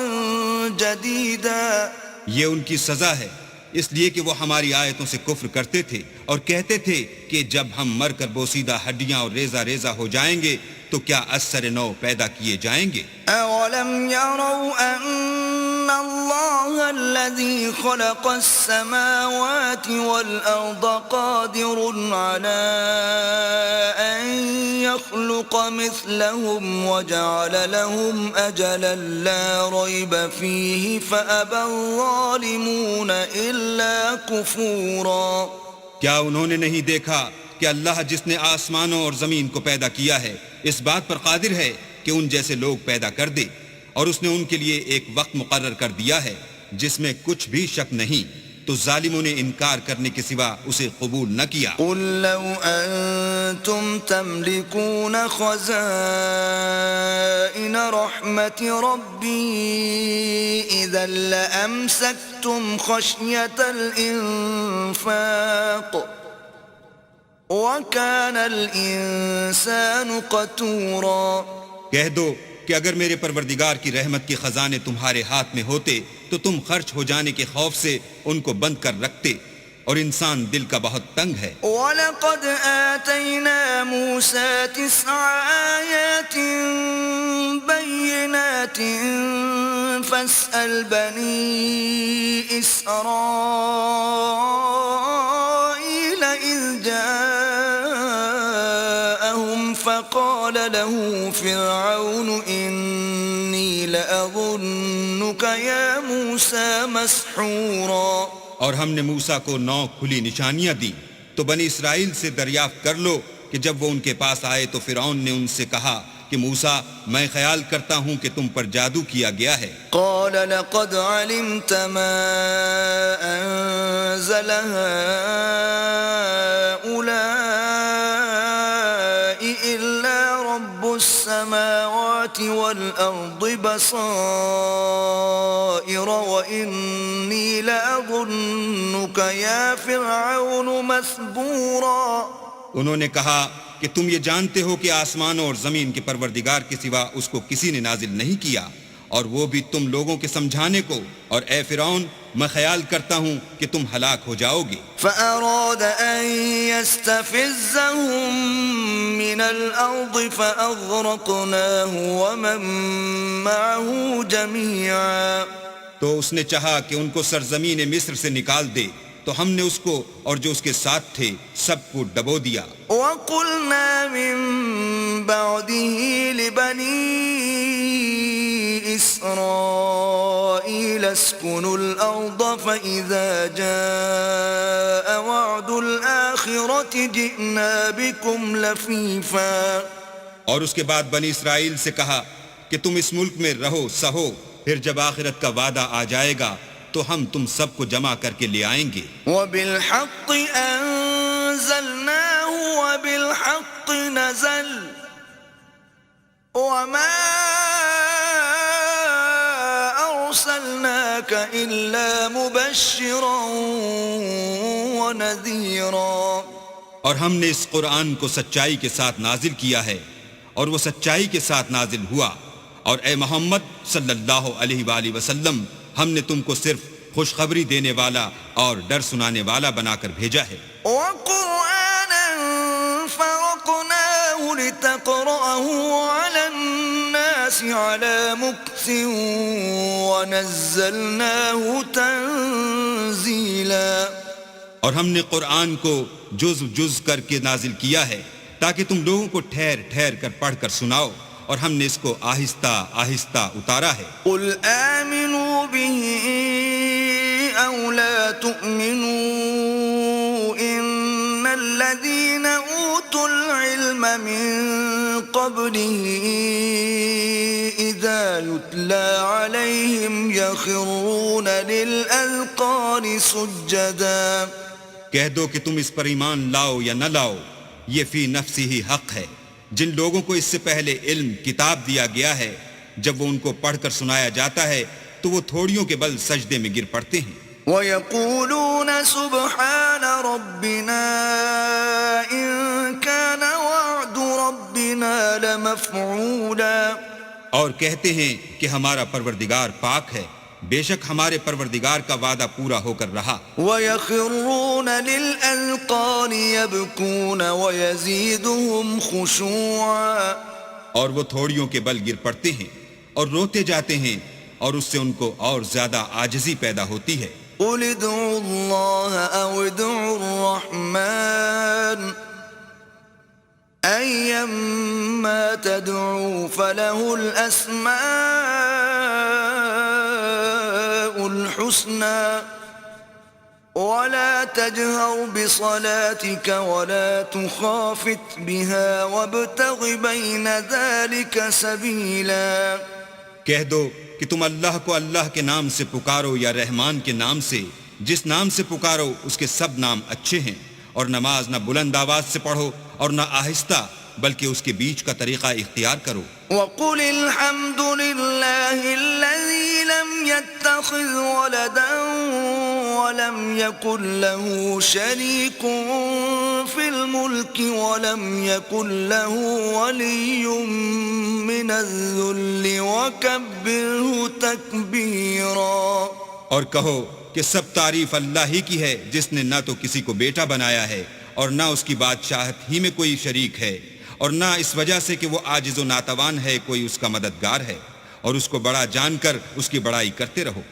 A: جديدا.
B: یہ ان کی سزا ہے اس لیے کہ وہ ہماری آیتوں سے کفر کرتے تھے اور کہتے تھے کہ جب ہم مر کر بوسیدہ ہڈیاں اور ریزہ ریزہ ہو جائیں گے تو کیا اثر نو پیدا کیے جائیں گے.
A: اولم يروا ان الله الذي خلق السماوات والارض قادر على ان يخلق مثلهم وجعل لهم اجلا لا ريب فيه فابى الظالمون الا كفورا.
B: کیا انہوں نے نہیں دیکھا کہ اللہ جس نے آسمانوں اور زمین کو پیدا کیا ہے اس بات پر قادر ہے کہ ان جیسے لوگ پیدا کر دے، اور اس نے ان کے لیے ایک وقت مقرر کر دیا ہے جس میں کچھ بھی شک نہیں، تو ظالموں نے انکار کرنے کے سوا اسے قبول نہ کیا.
A: قل لو انتم تملكون خزائن رحمت ربی اذا لامسکتم خشیة الانفاق وَكَانَ الْإِنسَانُ قَتُورًا.
B: کہہ دو کہ اگر میرے پروردگار کی رحمت کے خزانے تمہارے ہاتھ میں ہوتے تو تم خرچ ہو جانے کے خوف سے ان کو بند کر رکھتے، اور انسان دل کا بہت تنگ ہے.
A: وَلَقَدْ آتَيْنَا مُوسَى 9 آيَاتٍ بَيِّنَاتٍ فَاسْأَلْ بَنِي إِسْرَائِيلَ إِذْ جَاءَهُمْ فَقَالَ لَهُ فِرْعَوْنُ إِنِّي لَأَظُنُّكَ يَا مُوسَى مَسْحُورًا.
B: اور ہم نے موسیٰ کو 9 کھلی نشانیاں دی، تو بنی اسرائیل سے دریافت کر لو کہ جب وہ ان کے پاس آئے تو فرعون نے ان سے کہا کہ موسیٰ میں خیال کرتا ہوں کہ تم پر جادو کیا گیا ہے.
A: قال لقد علمت ما انزل هؤلاء الا رب السماوات والارض بصائر واني لاظنك يا فرعون مثبورا.
B: انہوں نے کہا کہ تم یہ جانتے ہو کہ آسمانوں اور زمین کے پروردگار کے سوا اس کو کسی نے نازل نہیں کیا، اور وہ بھی تم لوگوں کے سمجھانے کو، اور اے فرعون میں خیال کرتا ہوں کہ تم ہلاک ہو جاؤ گے.
A: فأراد أن يستفزهم من الأرض فأغرقناه ومن معه جميعا.
B: تو اس نے چاہا کہ ان کو سرزمین مصر سے نکال دے، تو ہم نے اس کو اور جو اس کے ساتھ تھے سب کو ڈبو دیا.
A: وَقُلْنَا مِن بَعْدِهِ لِبَنِي إِسْرَائِيلَ اسْكُنُوا الْأَرْضَ فَإِذَا جَاءَ وَعْدُ الْآخِرَةِ جِئْنَا بِكُمْ لَفِيفًا.
B: اور اس کے بعد بنی اسرائیل سے کہا کہ تم اس ملک میں رہو سہو، پھر جب آخرت کا وعدہ آ جائے گا تو ہم تم سب کو جمع کر کے لے آئیں گے.
A: وَبِالْحَقِّ أَنزَلْنَاهُ وَبِالْحَقِّ نَزَلَ وَمَا أَرْسَلْنَاكَ إِلَّا مُبَشِّرًا وَنَذِيرًا.
B: اور ہم نے اس قرآن کو سچائی کے ساتھ نازل کیا ہے، اور وہ سچائی کے ساتھ نازل ہوا. اور اے محمد صلی اللہ علیہ وآلہ وسلم، ہم نے تم کو صرف خوشخبری دینے والا اور ڈر سنانے والا بنا کر بھیجا ہے.
A: وقرآنا فرقناه لتقرأه على الناس على مكث ونزلناه تنزيلا.
B: اور ہم نے قرآن کو جز جز کر کے نازل کیا ہے تاکہ تم لوگوں کو ٹھہر ٹھہر کر پڑھ کر سناؤ، اور ہم نے اس کو آہستہ آہستہ اتارا ہے.
A: قل آمنوا به أو لا تؤمنوا إن الذين أوتوا العلم من قبله إذا يتلى عليهم يخرون للأذقان سجدا.
B: کہہ دو کہ تم اس پر ایمان لاؤ یا نہ لاؤ، یہ فی نفسی ہی حق ہے. جن لوگوں کو اس سے پہلے علم کتاب دیا گیا ہے، جب وہ ان کو پڑھ کر سنایا جاتا ہے تو وہ تھوڑیوں کے بل سجدے میں گر پڑتے ہیں.
A: وَيَقُولُونَ سُبْحَانَ رَبِّنَا إِن كَانَ وَعْدُ رَبِّنَا لَمَفْعُولًا.
B: اور کہتے ہیں کہ ہمارا پروردگار پاک ہے، بے شک ہمارے پروردگار کا وعدہ پورا ہو کر رہا.
A: وَيَخِرُّونَ لِلْأَذْقَانِ يَبْكُونَ وَيَزِيدُهُمْ خُشُوعًا.
B: اور وہ تھوڑیوں کے بل گر پڑتے ہیں اور روتے جاتے ہیں، اور اس سے ان کو اور زیادہ عاجزی پیدا ہوتی ہے.
A: قُلِ ادْعُوا اللَّهَ أَوِ ادْعُوا الرَّحْمَنَ أَيَّمَّا تَدْعُوا فَلَهُ الْأَسْمَاءُ الْحُسْنَى وَلَا تَجْهَرْ بِصَلَاتِكَ وَلَا تُخَافِتْ بِهَا وَابْتَغِ بَيْنَ ذَلِكَ سَبِيلًا.
B: کہہ دو کہ تم اللہ کو اللہ کے نام سے پکارو یا رحمان کے نام سے، جس نام سے پکارو اس کے سب نام اچھے ہیں، اور نماز نہ بلند آواز سے پڑھو اور نہ آہستہ، بلکہ اس کے بیچ کا طریقہ اختیار کرو.
A: وَقُلِ الْحَمْدُ لِلَّهِ الَّذِي لَمْ يَتَّخِذْ وَلَدًا وَلَمْ يَكُنْ لَهُ شَرِيكٌ فِي الْمُلْكِ وَلَمْ يَكُنْ لَهُ وَلِيٌّ مِّنَ الذُّلِّ وَكَبِّرْهُ تَكْبِيرًا.
B: اور کہو کہ سب تعریف اللہ ہی کی ہے، جس نے نہ تو کسی کو بیٹا بنایا ہے اور نہ اس کی بادشاہت ہی میں کوئی شریک ہے، اور نہ اس وجہ سے کہ وہ عاجز و ناتوان ہے کوئی اس کا مددگار ہے، اور اس کو بڑا جان کر اس کی بڑائی کرتے رہو.